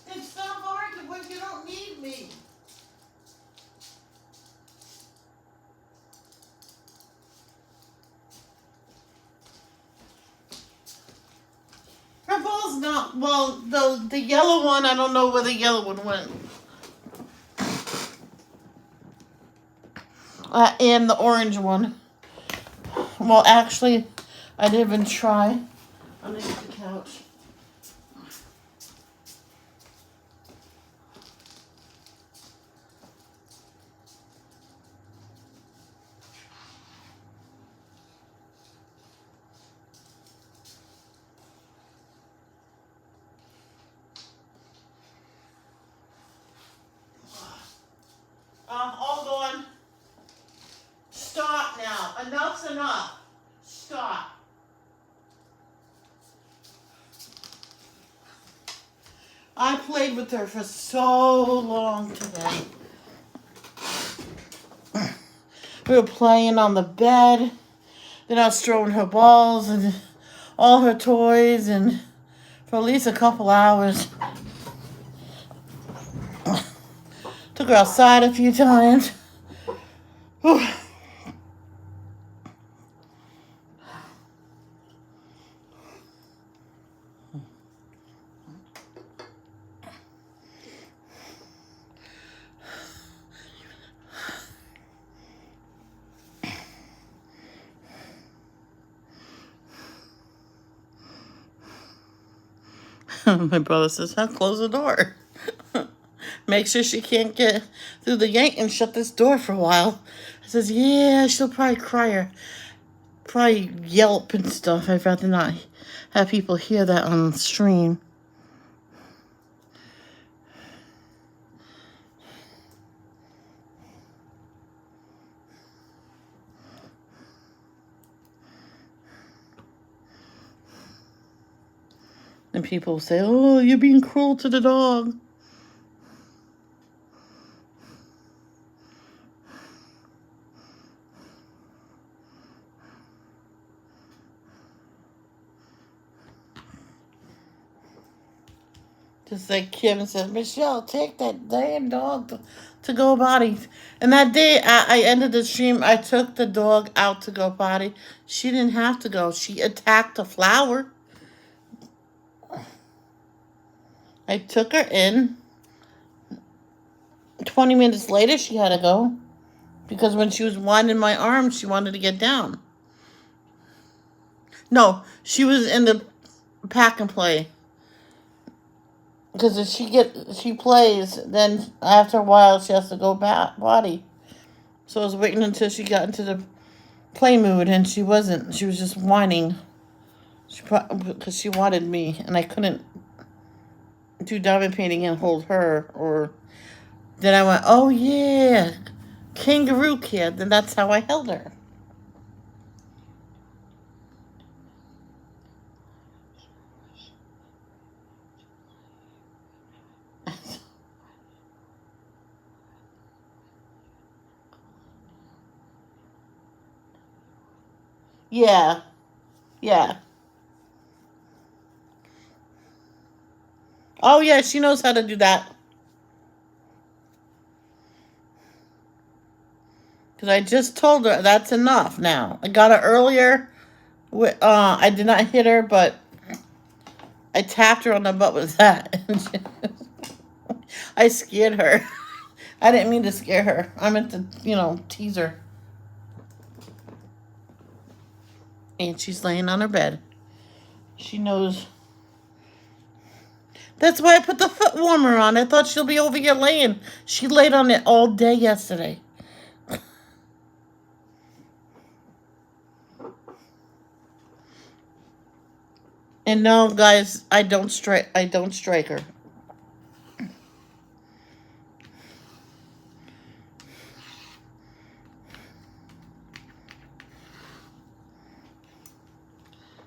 Then stop arguing when you don't need me. Her ball's not, well, the yellow one, I don't know where the yellow one went. And the orange one. Well, actually, I didn't even try underneath the couch. Hold on. Stop now. Enough's enough. Stop. I played with her for so long today. We were playing on the bed. Then I was throwing her balls and all her toys, and for at least a couple hours. Took her outside a few times. Whew. My brother says, "I'll close the door. Make sure she can't get through the gate and shut this door for a while." I says, "Yeah, she'll probably cry or probably yelp and stuff. I'd rather not have people hear that on the stream." And people say, "Oh, you're being cruel to the dog." Just like Kim said, "Michelle, take that damn dog to go potty." And that day, I ended the stream. I took the dog out to go potty. She didn't have to go. She attacked a flower. I took her in. 20 minutes later, she had to go. Because when she was winding my arm, she wanted to get down. No, she was in the pack and play. Because if she plays, then after a while she has to go potty. So I was waiting until she got into the play mood, and she wasn't. She was just whining. Because she wanted me, and I couldn't do diamond painting and hold her. Or then I went, "Oh yeah, kangaroo kid." Then that's how I held her. Yeah. Yeah. Oh, yeah, she knows how to do that. Because I just told her that's enough now. I got her earlier. I did not hit her, but I tapped her on the butt with that. I scared her. I didn't mean to scare her. I meant to, tease her. And she's laying on her bed. She knows. That's why I put the foot warmer on. I thought she'll be over here laying. She laid on it all day yesterday. And no, guys, I don't strike her.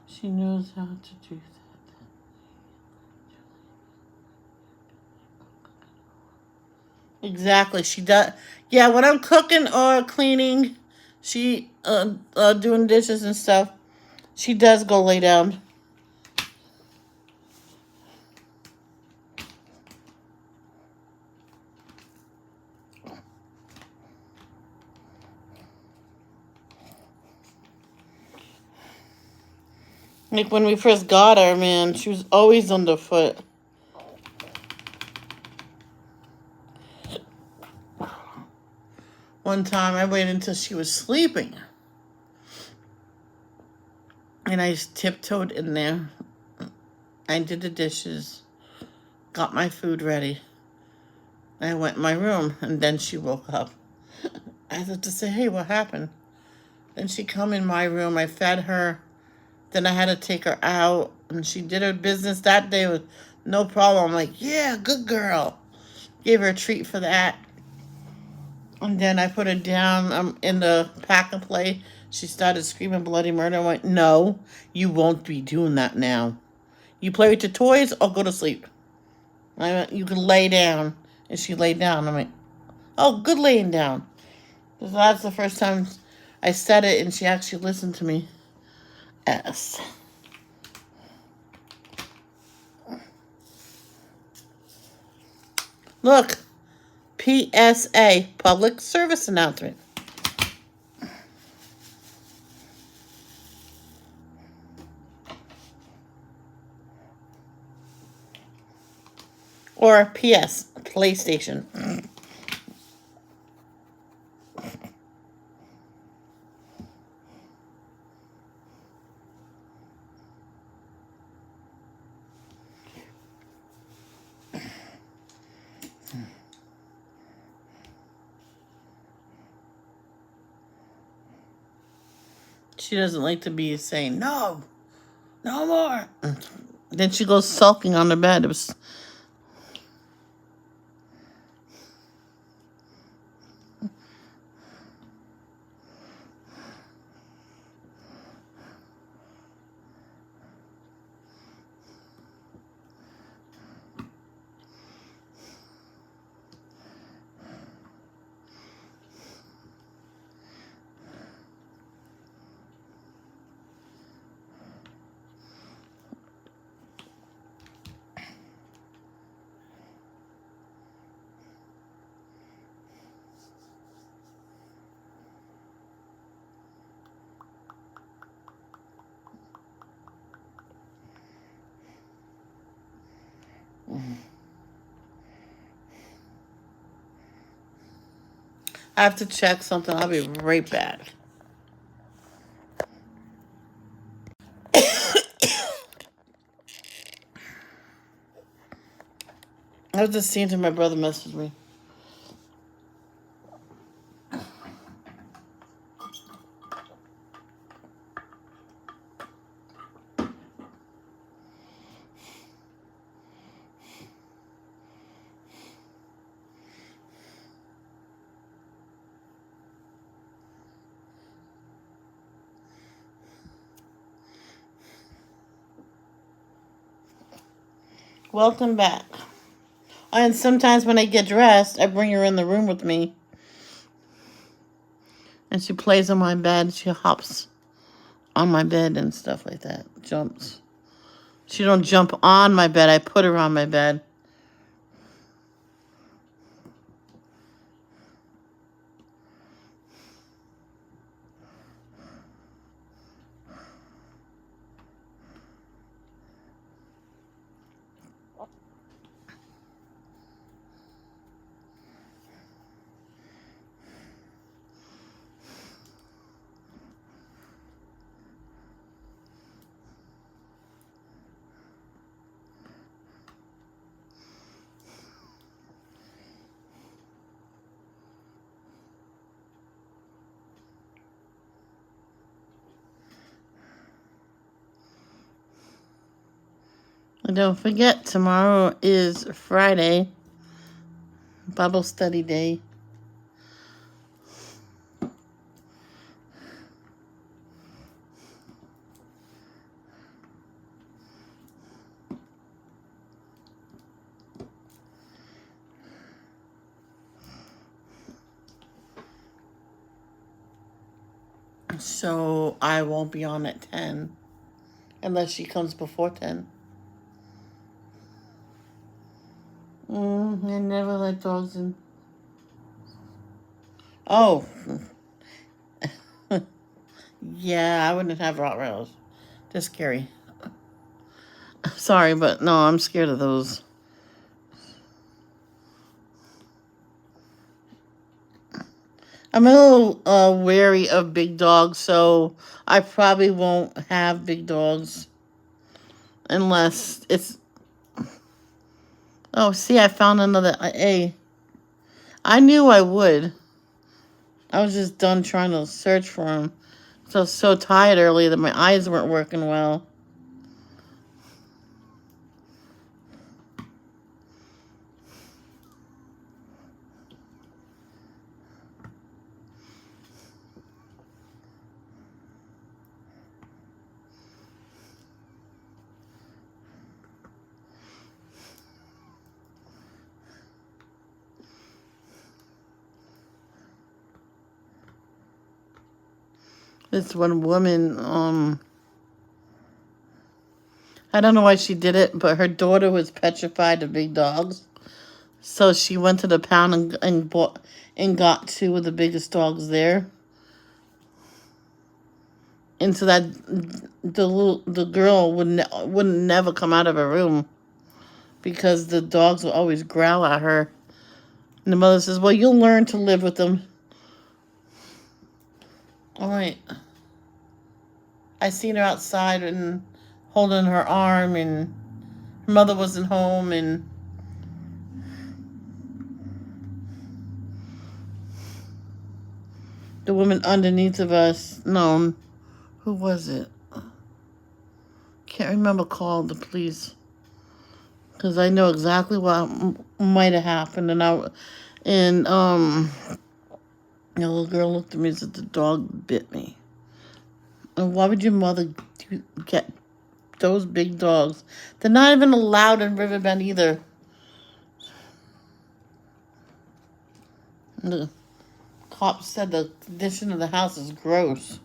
She knows how to do that. Exactly. She does. Yeah, when I'm cooking or cleaning, she doing dishes and stuff, she does go lay down. Like when we first got her, man, she was always underfoot. One time I waited until she was sleeping. And I just tiptoed in there. I did the dishes. Got my food ready. I went in my room, and then she woke up. I had to say, hey, what happened? Then she come in my room. I fed her. Then I had to take her out, and she did her business that day with no problem. I'm like, yeah, good girl. Gave her a treat for that. And then I put her down in the pack and play. She started screaming bloody murder. I went, no, you won't be doing that now. You play with your toys or go to sleep. I went, you can lay down. And she laid down. I'm like, oh, good laying down. Because that's the first time I said it and she actually listened to me. Yes. Look, PSA, public service announcement. Or PS, PlayStation. She doesn't like to be saying, no more. Then she goes sulking on the bed. It was... I have to check something. I'll be right back. I was just seeing to my brother messaged me. Welcome back. And sometimes when I get dressed, I bring her in the room with me. And she plays on my bed. She hops on my bed and stuff like that. Jumps. She don't jump on my bed. I put her on my bed. And don't forget, tomorrow is Friday, Bible study day. So I won't be on at 10 unless she comes before 10. I never let dogs in. Oh, yeah, I wouldn't have Rottweilers. They're scary. Sorry, but no, I'm scared of those. I'm a little wary of big dogs, so I probably won't have big dogs unless it's. Oh, see, I found another A. I knew I would. I was just done trying to search for him. So I was so tired earlier that my eyes weren't working well. This one woman, I don't know why she did it, but her daughter was petrified of big dogs. So she went to the pound and bought and got two of the biggest dogs there. And so that the girl wouldn't never come out of her room because the dogs would always growl at her. And the mother says, "Well, you'll learn to live with them." All right. I seen her outside and holding her arm, and her mother wasn't home, and the woman underneath of us, no, who was it? Can't remember. Called the police because I know exactly what might have happened, and the little girl looked at me and said, "The dog bit me." And why would your mother get those big dogs? They're not even allowed in Riverbend either. And the cops said the condition of the house is gross.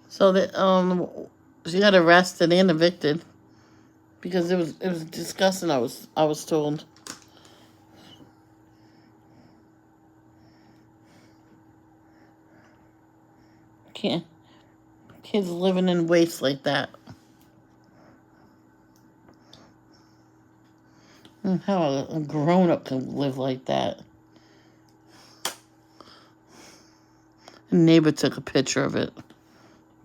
So that she got arrested and evicted because it was disgusting. I was told. Can't kids living in waste like that. How a grown up can live like that. A neighbor took a picture of it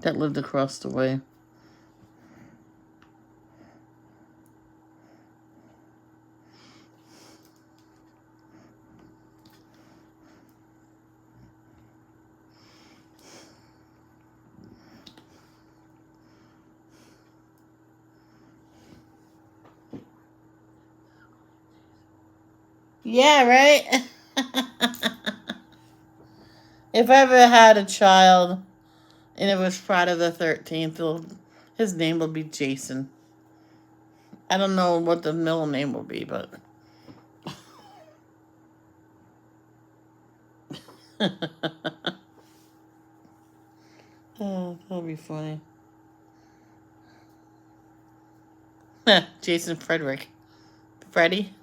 that lived across the way. Yeah, right? If I ever had a child and it was Friday the 13th, his name will be Jason. I don't know what the middle name will be, but Oh, that'll be funny. Jason Frederick. Freddy?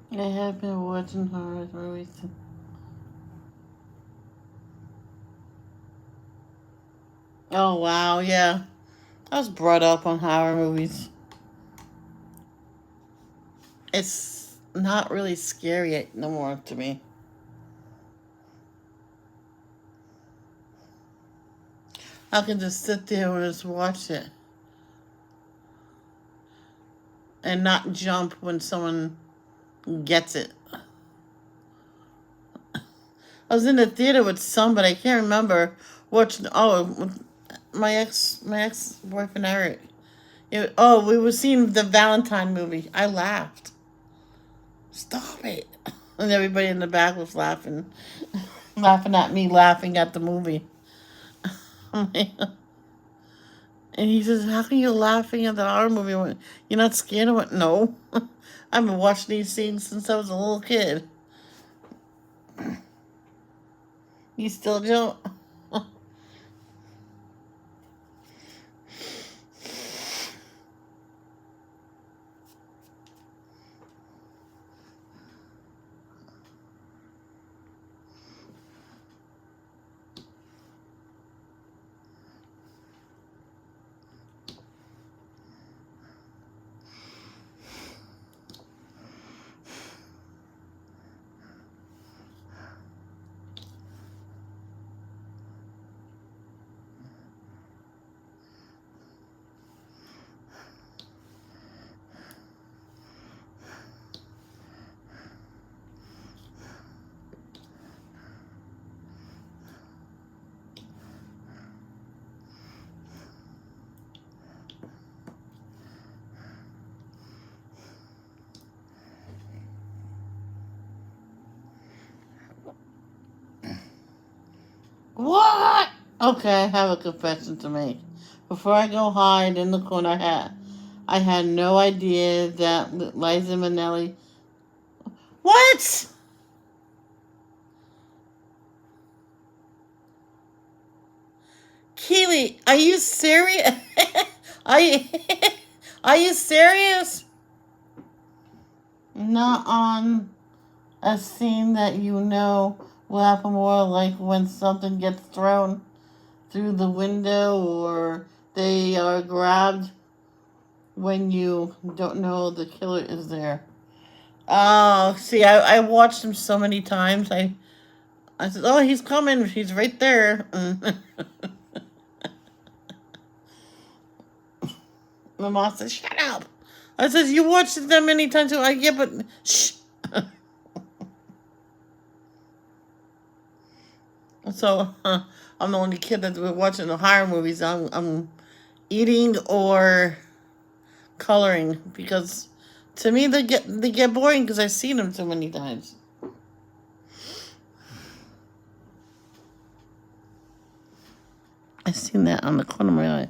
I have been watching horror movies. Oh, wow, yeah. I was brought up on horror movies. It's not really scary no more to me. I can just sit there and just watch it and not jump when someone gets it. I was in the theater with somebody, I can't remember watching. Oh, my ex boyfriend Eric. We were seeing the Valentine movie. I laughed. Stop it! And everybody in the back was laughing, laughing at me, laughing at the movie. And he says, "How can you laughing at the horror movie? You're not scared?" I went, "No, I've been watching these scenes since I was a little kid." You still don't? What? Okay, I have a confession to make. Before I go hide in the corner, I had no idea that Liza Minnelli. What? Keely, are you serious? are you are you serious? Not on a scene that you know will happen more, like when something gets thrown through the window or they are grabbed when you don't know the killer is there. Oh, see, I watched him so many times. I said, "Oh, he's coming. He's right there." My mom said, "Shut up." I said, "You watched it that many times." Yeah, but shh. So I'm the only kid that's been watching the horror movies. I'm eating or coloring because to me they get boring because I've seen them so many times. I've seen that on the corner of my eye.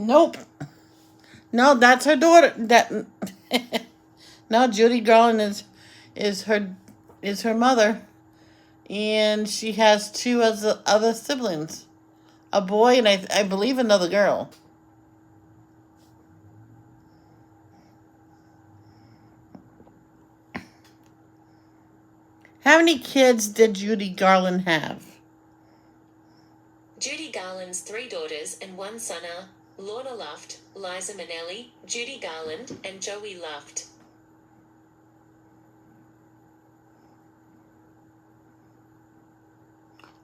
Nope. No, that's her daughter. That no, Judy Garland is her mother, and she has two other siblings, a boy and I believe another girl. How many kids did Judy Garland have? Judy Garland's 3 daughters and 1 son are Lorna Luft, Liza Minnelli, Judy Garland, and Joey Luft.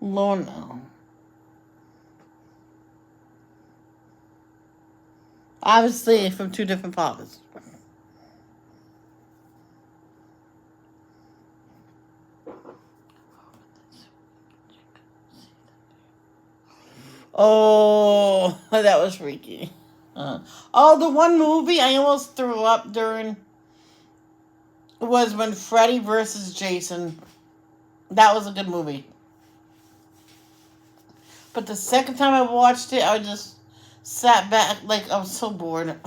Lorna. Obviously, from two different fathers. Oh, that was freaky. Oh, the one movie I almost threw up during was when Freddy versus Jason. That was a good movie. But the second time I watched it, I just sat back like I was so bored.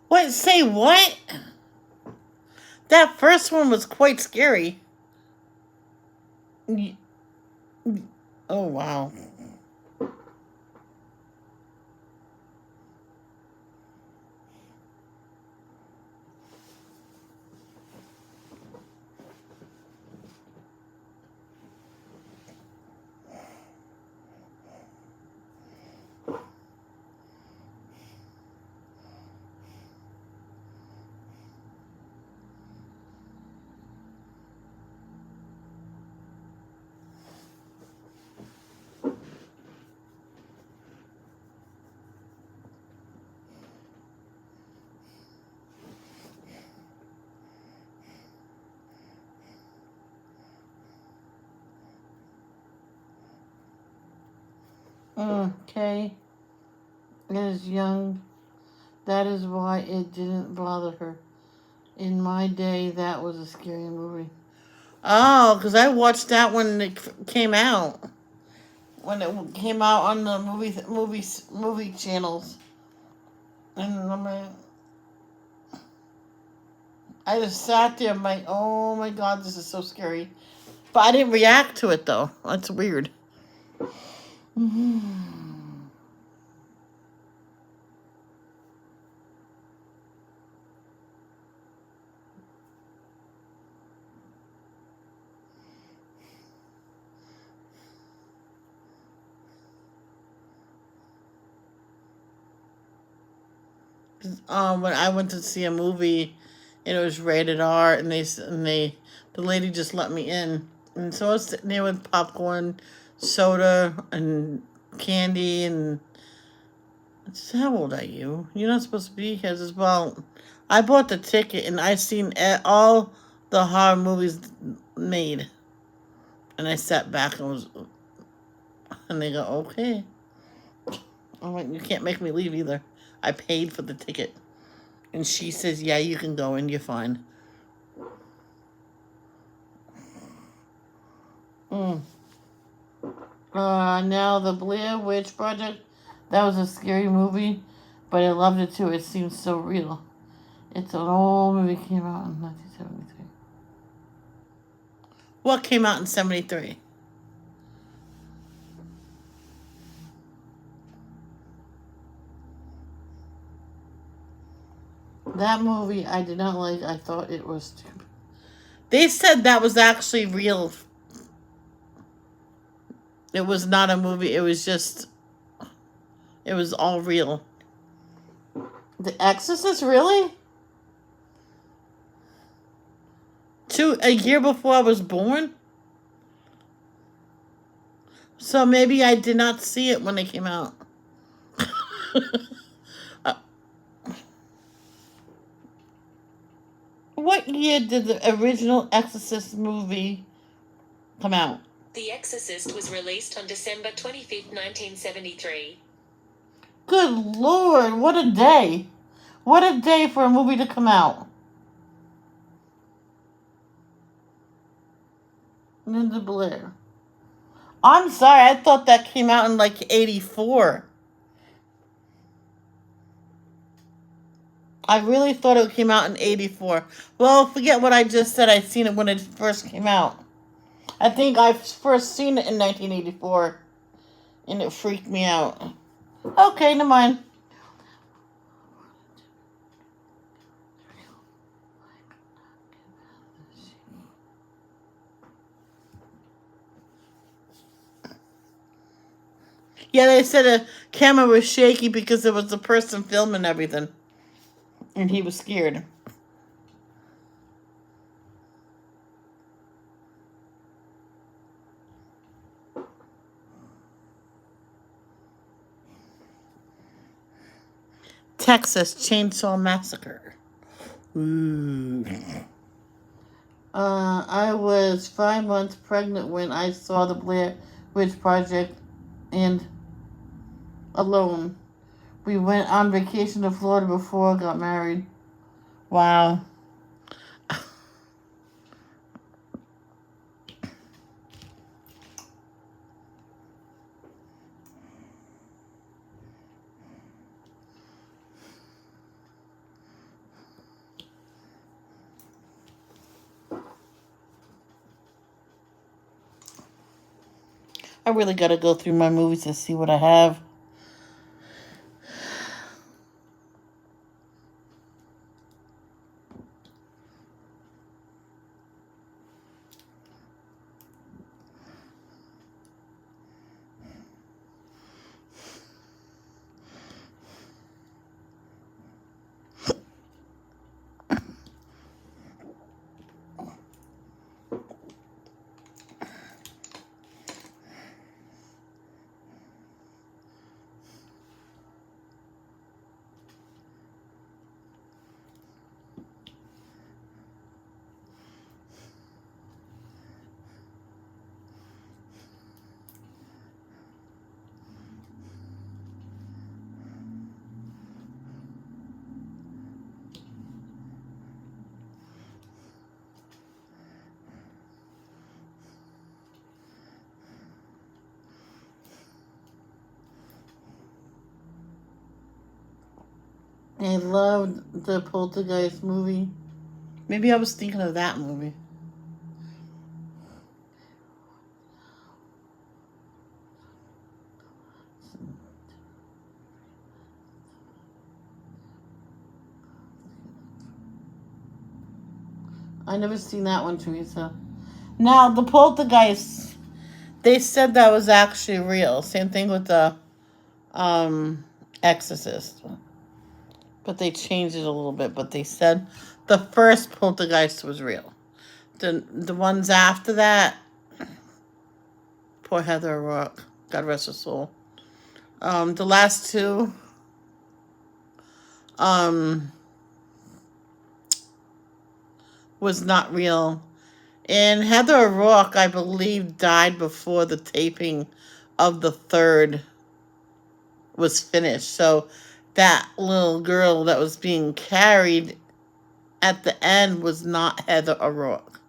What? Say what? That first one was quite scary. Oh, wow. Okay. It is young. That is why it didn't bother her. In my day, that was a scary movie. Oh, because I watched that when it came out. When it came out on the movie channels. And I'm like, I just sat there. I'm like, oh my god, this is so scary. But I didn't react to it though. That's weird. When I went to see a movie, and it was rated R, and the lady just let me in, and so I was sitting there with popcorn, soda, and candy, and I said, "How old are you? You're not supposed to be here." I says, "Well, I bought the ticket, and I've seen all the horror movies made," and I sat back and they go, "Okay." I'm like, "You can't make me leave either. I paid for the ticket." And she says, "Yeah, you can go in. You're fine." Now the Blair Witch Project. That was a scary movie, but I loved it too. It seems so real. It's an old movie. Came out in 1973. What came out in 73? That movie I did not like. I thought it was stupid. They said that was actually real. It was not a movie. It was all real. The Exorcist, really? A year before I was born? So maybe I did not see it when it came out. Uh, what year did the original Exorcist movie come out? The Exorcist was released on December 25th, 1973. Good Lord, what a day. What a day for a movie to come out. Linda Blair. I'm sorry, I thought that came out in like 84. I really thought it came out in 84. Well, forget what I just said. I seen it when it first came out. I think I first seen it in 1984, and it freaked me out. Okay, never mind. Yeah, they said the camera was shaky because there was a person filming everything, and he was scared. Texas Chainsaw Massacre. Ooh. I was 5 months pregnant when I saw the Blair Witch Project and Alone. We went on vacation to Florida before I got married. Wow. I really gotta go through my movies to see what I have. I loved the Poltergeist movie. Maybe I was thinking of that movie. I never seen that one, Teresa. Now, the Poltergeist, they said that was actually real. Same thing with the Exorcist. But they changed it a little bit. But they said the first Poltergeist was real. The ones after that, poor Heather O'Rourke, God rest her soul. The last two, was not real. And Heather O'Rourke, I believe, died before the taping of the third was finished. So that little girl that was being carried at the end was not Heather O'Rourke.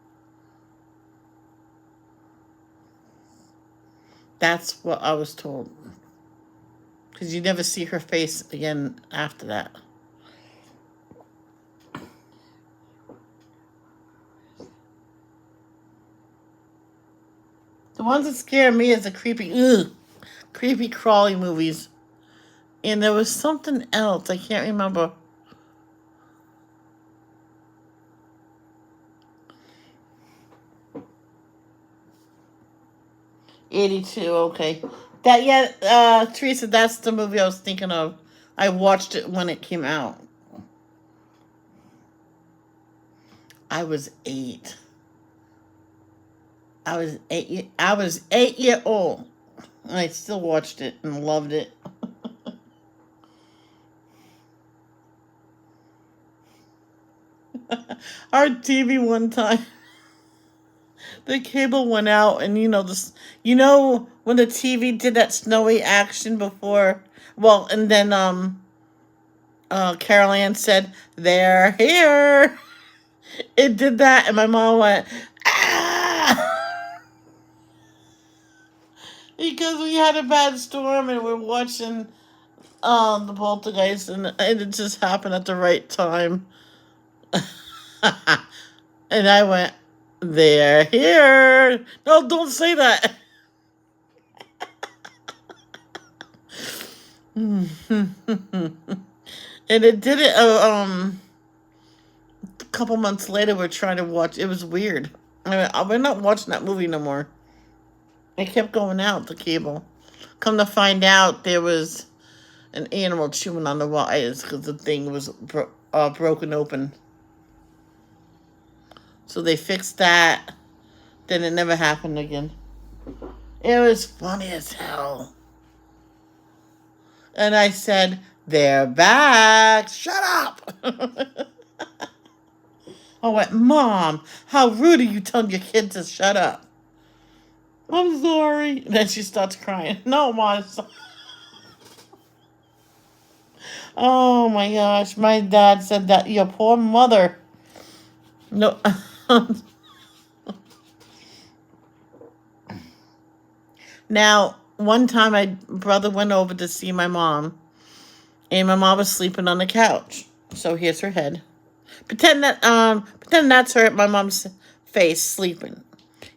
That's what I was told. Because you never see her face again after that. The ones that scare me is the creepy crawly movies. And there was something else. I can't remember. '82. Okay. Teresa, that's the movie I was thinking of. I watched it when it came out. I was 8. I was 8 years old. I still watched it and loved it. Our TV one time, the cable went out, and when the TV did that snowy action before. Well, and then Carol Ann said, "They're here." It did that, and my mom went, "Ah!" Because we had a bad storm, and we're watching the Poltergeist, and it just happened at the right time. And I went, "They're here." No, don't say that. And it did it. A couple months later, we're trying to watch. It was weird. We're not watching that movie no more. It kept going out the cable. Come to find out, there was an animal chewing on the wires because the thing was broken open. So they fixed that. Then it never happened again. It was funny as hell. And I said, "They're back. Shut up." I went, "Mom, how rude are you telling your kid to shut up?" "I'm sorry." And then she starts crying. "No, Mom." Oh my gosh. My dad said that. Your poor mother. No. Now, one time my brother went over to see my mom, and my mom was sleeping on the couch. So here's her head. Pretend that's her, my mom's face, sleeping.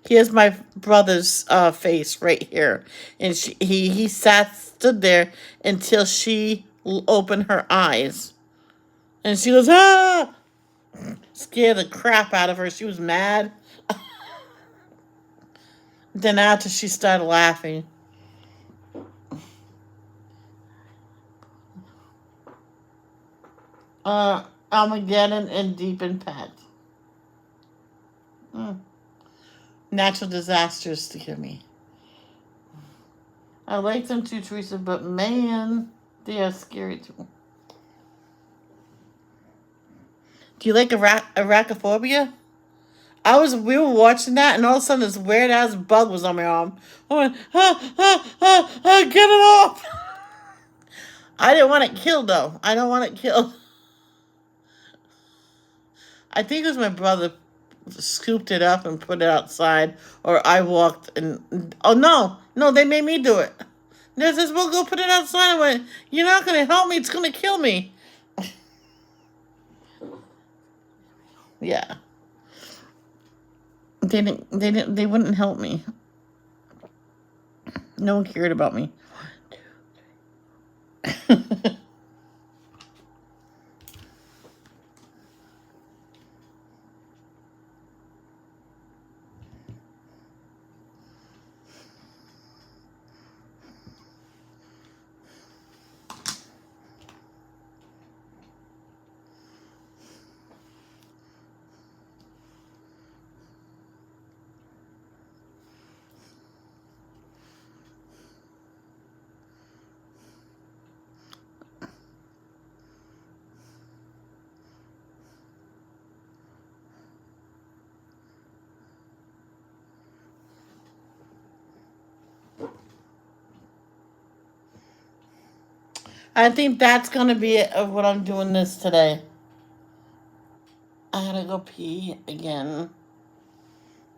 Here's my brother's face right here, and he stood there until she opened her eyes, and she goes, "Ah!" Scared the crap out of her. She was mad. Then after she started laughing. Armageddon and Deep Impact. Mm. Natural disasters scare me. I like them too, Teresa, but man, they are scary too. Do you like arachnophobia? We were watching that, and all of a sudden this weird ass bug was on my arm. I went, get it off! I didn't want it killed though. I don't want it killed. I think it was my brother scooped it up and put it outside, or I walked and oh no, they made me do it. They says, "We'll go put it outside." I went, "You're not gonna help me. It's gonna kill me." Yeah. They wouldn't help me. No one cared about me. I think that's gonna be it of what I'm doing this today. I gotta go pee again.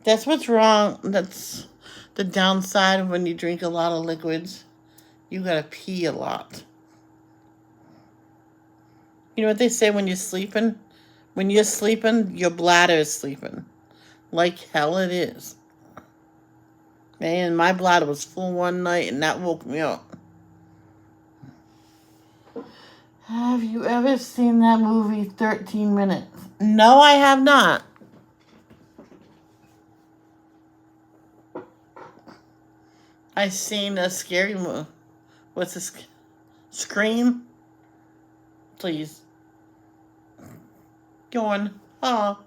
That's what's wrong. That's the downside of when you drink a lot of liquids. You gotta pee a lot. You know what they say when you're sleeping? When you're sleeping, your bladder is sleeping. Like hell it is. Man, my bladder was full one night and that woke me up. Have you ever seen that movie 13 Minutes? No, I have not. I've seen a scary movie. What's this? Scream? Please. Go on. Oh.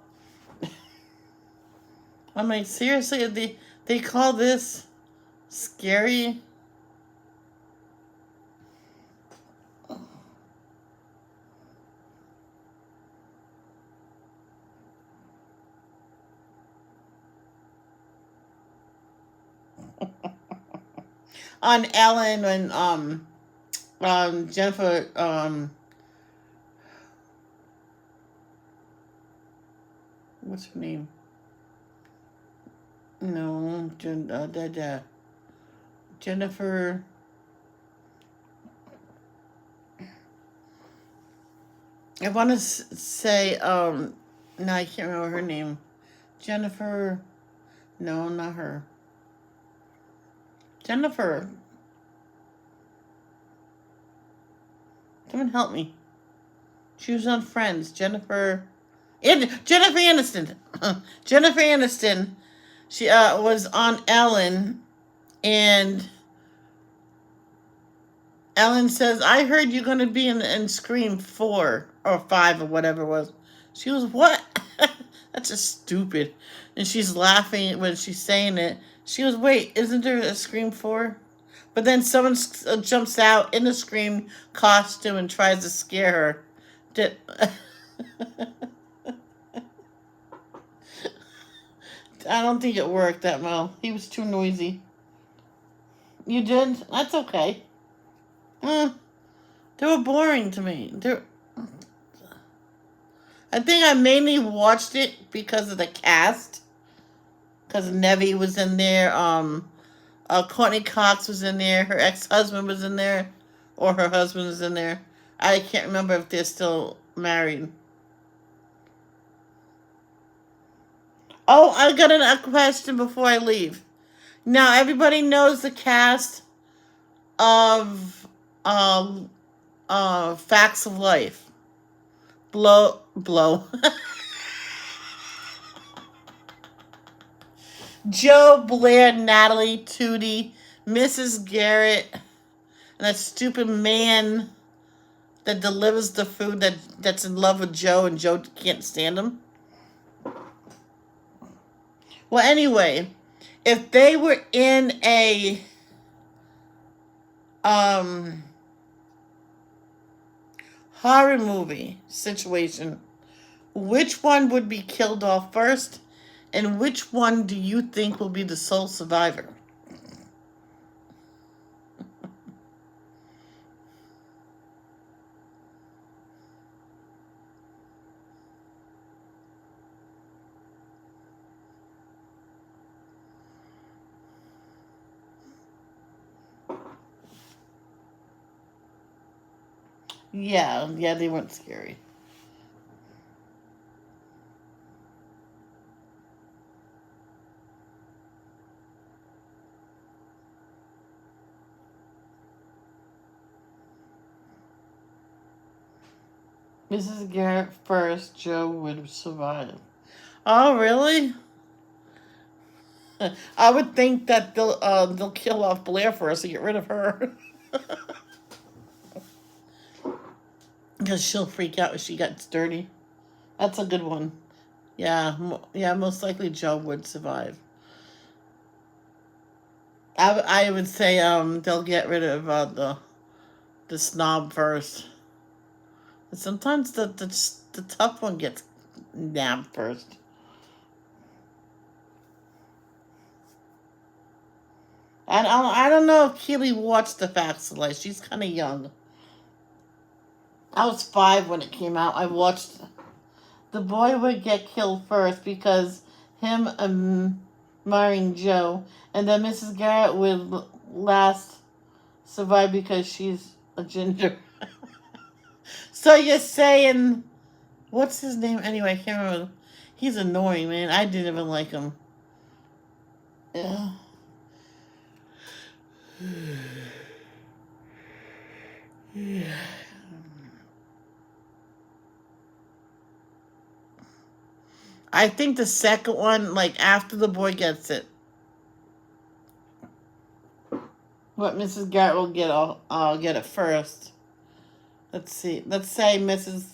I'm like, seriously? They call this scary? On Ellen and Jennifer what's her name? No, Jennifer. I want to say no, I can't remember her name. Jennifer. No, not her. Jennifer. Someone help me. She was on Friends. Jennifer Aniston. Jennifer Aniston. She was on Ellen, and Ellen says, "I heard you're going to be in Scream 4 or 5 or whatever it was." She was, "What?" That's just stupid. And she's laughing when she's saying it. She was, "Wait, isn't there a Scream 4?" But then someone jumps out in the Scream costume and tries to scare her. Did I don't think it worked that well. He was too noisy. You did? That's okay. They were boring to me. I think I mainly watched it because of the cast. Because Nevi was in there. Courtney Cox was in there. Her ex-husband was in there. Or her husband was in there. I can't remember if they're still married. Oh, I got a question before I leave. Now, everybody knows the cast of Facts of Life. Blow. Joe, Blair, Natalie, Tootie, Mrs. Garrett, and that stupid man that delivers the food that's in love with Joe and Joe can't stand him. Well, anyway, if they were in a horror movie situation, which one would be killed off first, and which one do you think will be the sole survivor? Yeah, they weren't scary. Mrs. Garrett first, Joe would survive. Oh, really? I would think that they'll kill off Blair first to get rid of her. Because she'll freak out if she gets dirty. That's a good one. Yeah, most likely Joe would survive. I would say they'll get rid of the snob first. But sometimes the tough one gets nabbed first. I don't know if Keely watched The Facts of Life. She's kind of young. I was 5 when it came out. I watched. The boy would get killed first because him marrying Joe, and then Mrs. Garrett would last survive because she's a ginger. So you're saying, what's his name anyway? I can't remember. He's annoying, man. I didn't even like him. Yeah. Yeah. I think the second one, like after the boy gets it, what Mrs. Garrett will get, I'll get it first. Let's see. Let's say Mrs.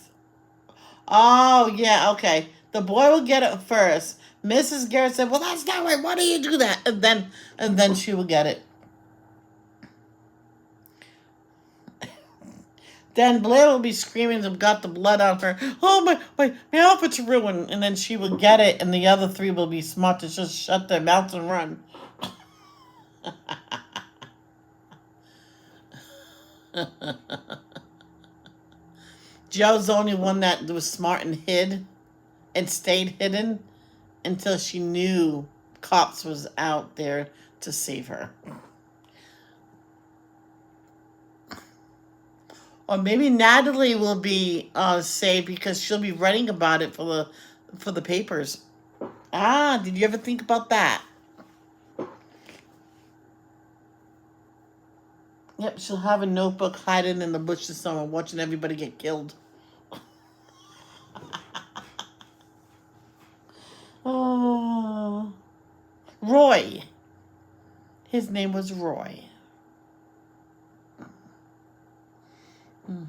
Oh yeah, okay. The boy will get it first. Mrs. Garrett said, "Well, that's not right. Why do you do that?" And then she will get it. Then Blair will be screaming and got the blood on her. Oh, my outfit's ruined. And then she will get it, and the other 3 will be smart to just shut their mouths and run. Joe's the only one that was smart and hid and stayed hidden until she knew cops was out there to save her. Or maybe Natalie will be saved because she'll be writing about it for the papers. Ah, did you ever think about that? Yep, she'll have a notebook hiding in the bushes somewhere, watching everybody get killed. Oh, Roy. His name was Roy. Hmm.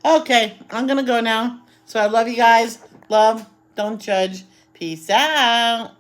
Okay, I'm gonna go now. So I love you guys. Love, don't judge. Peace out.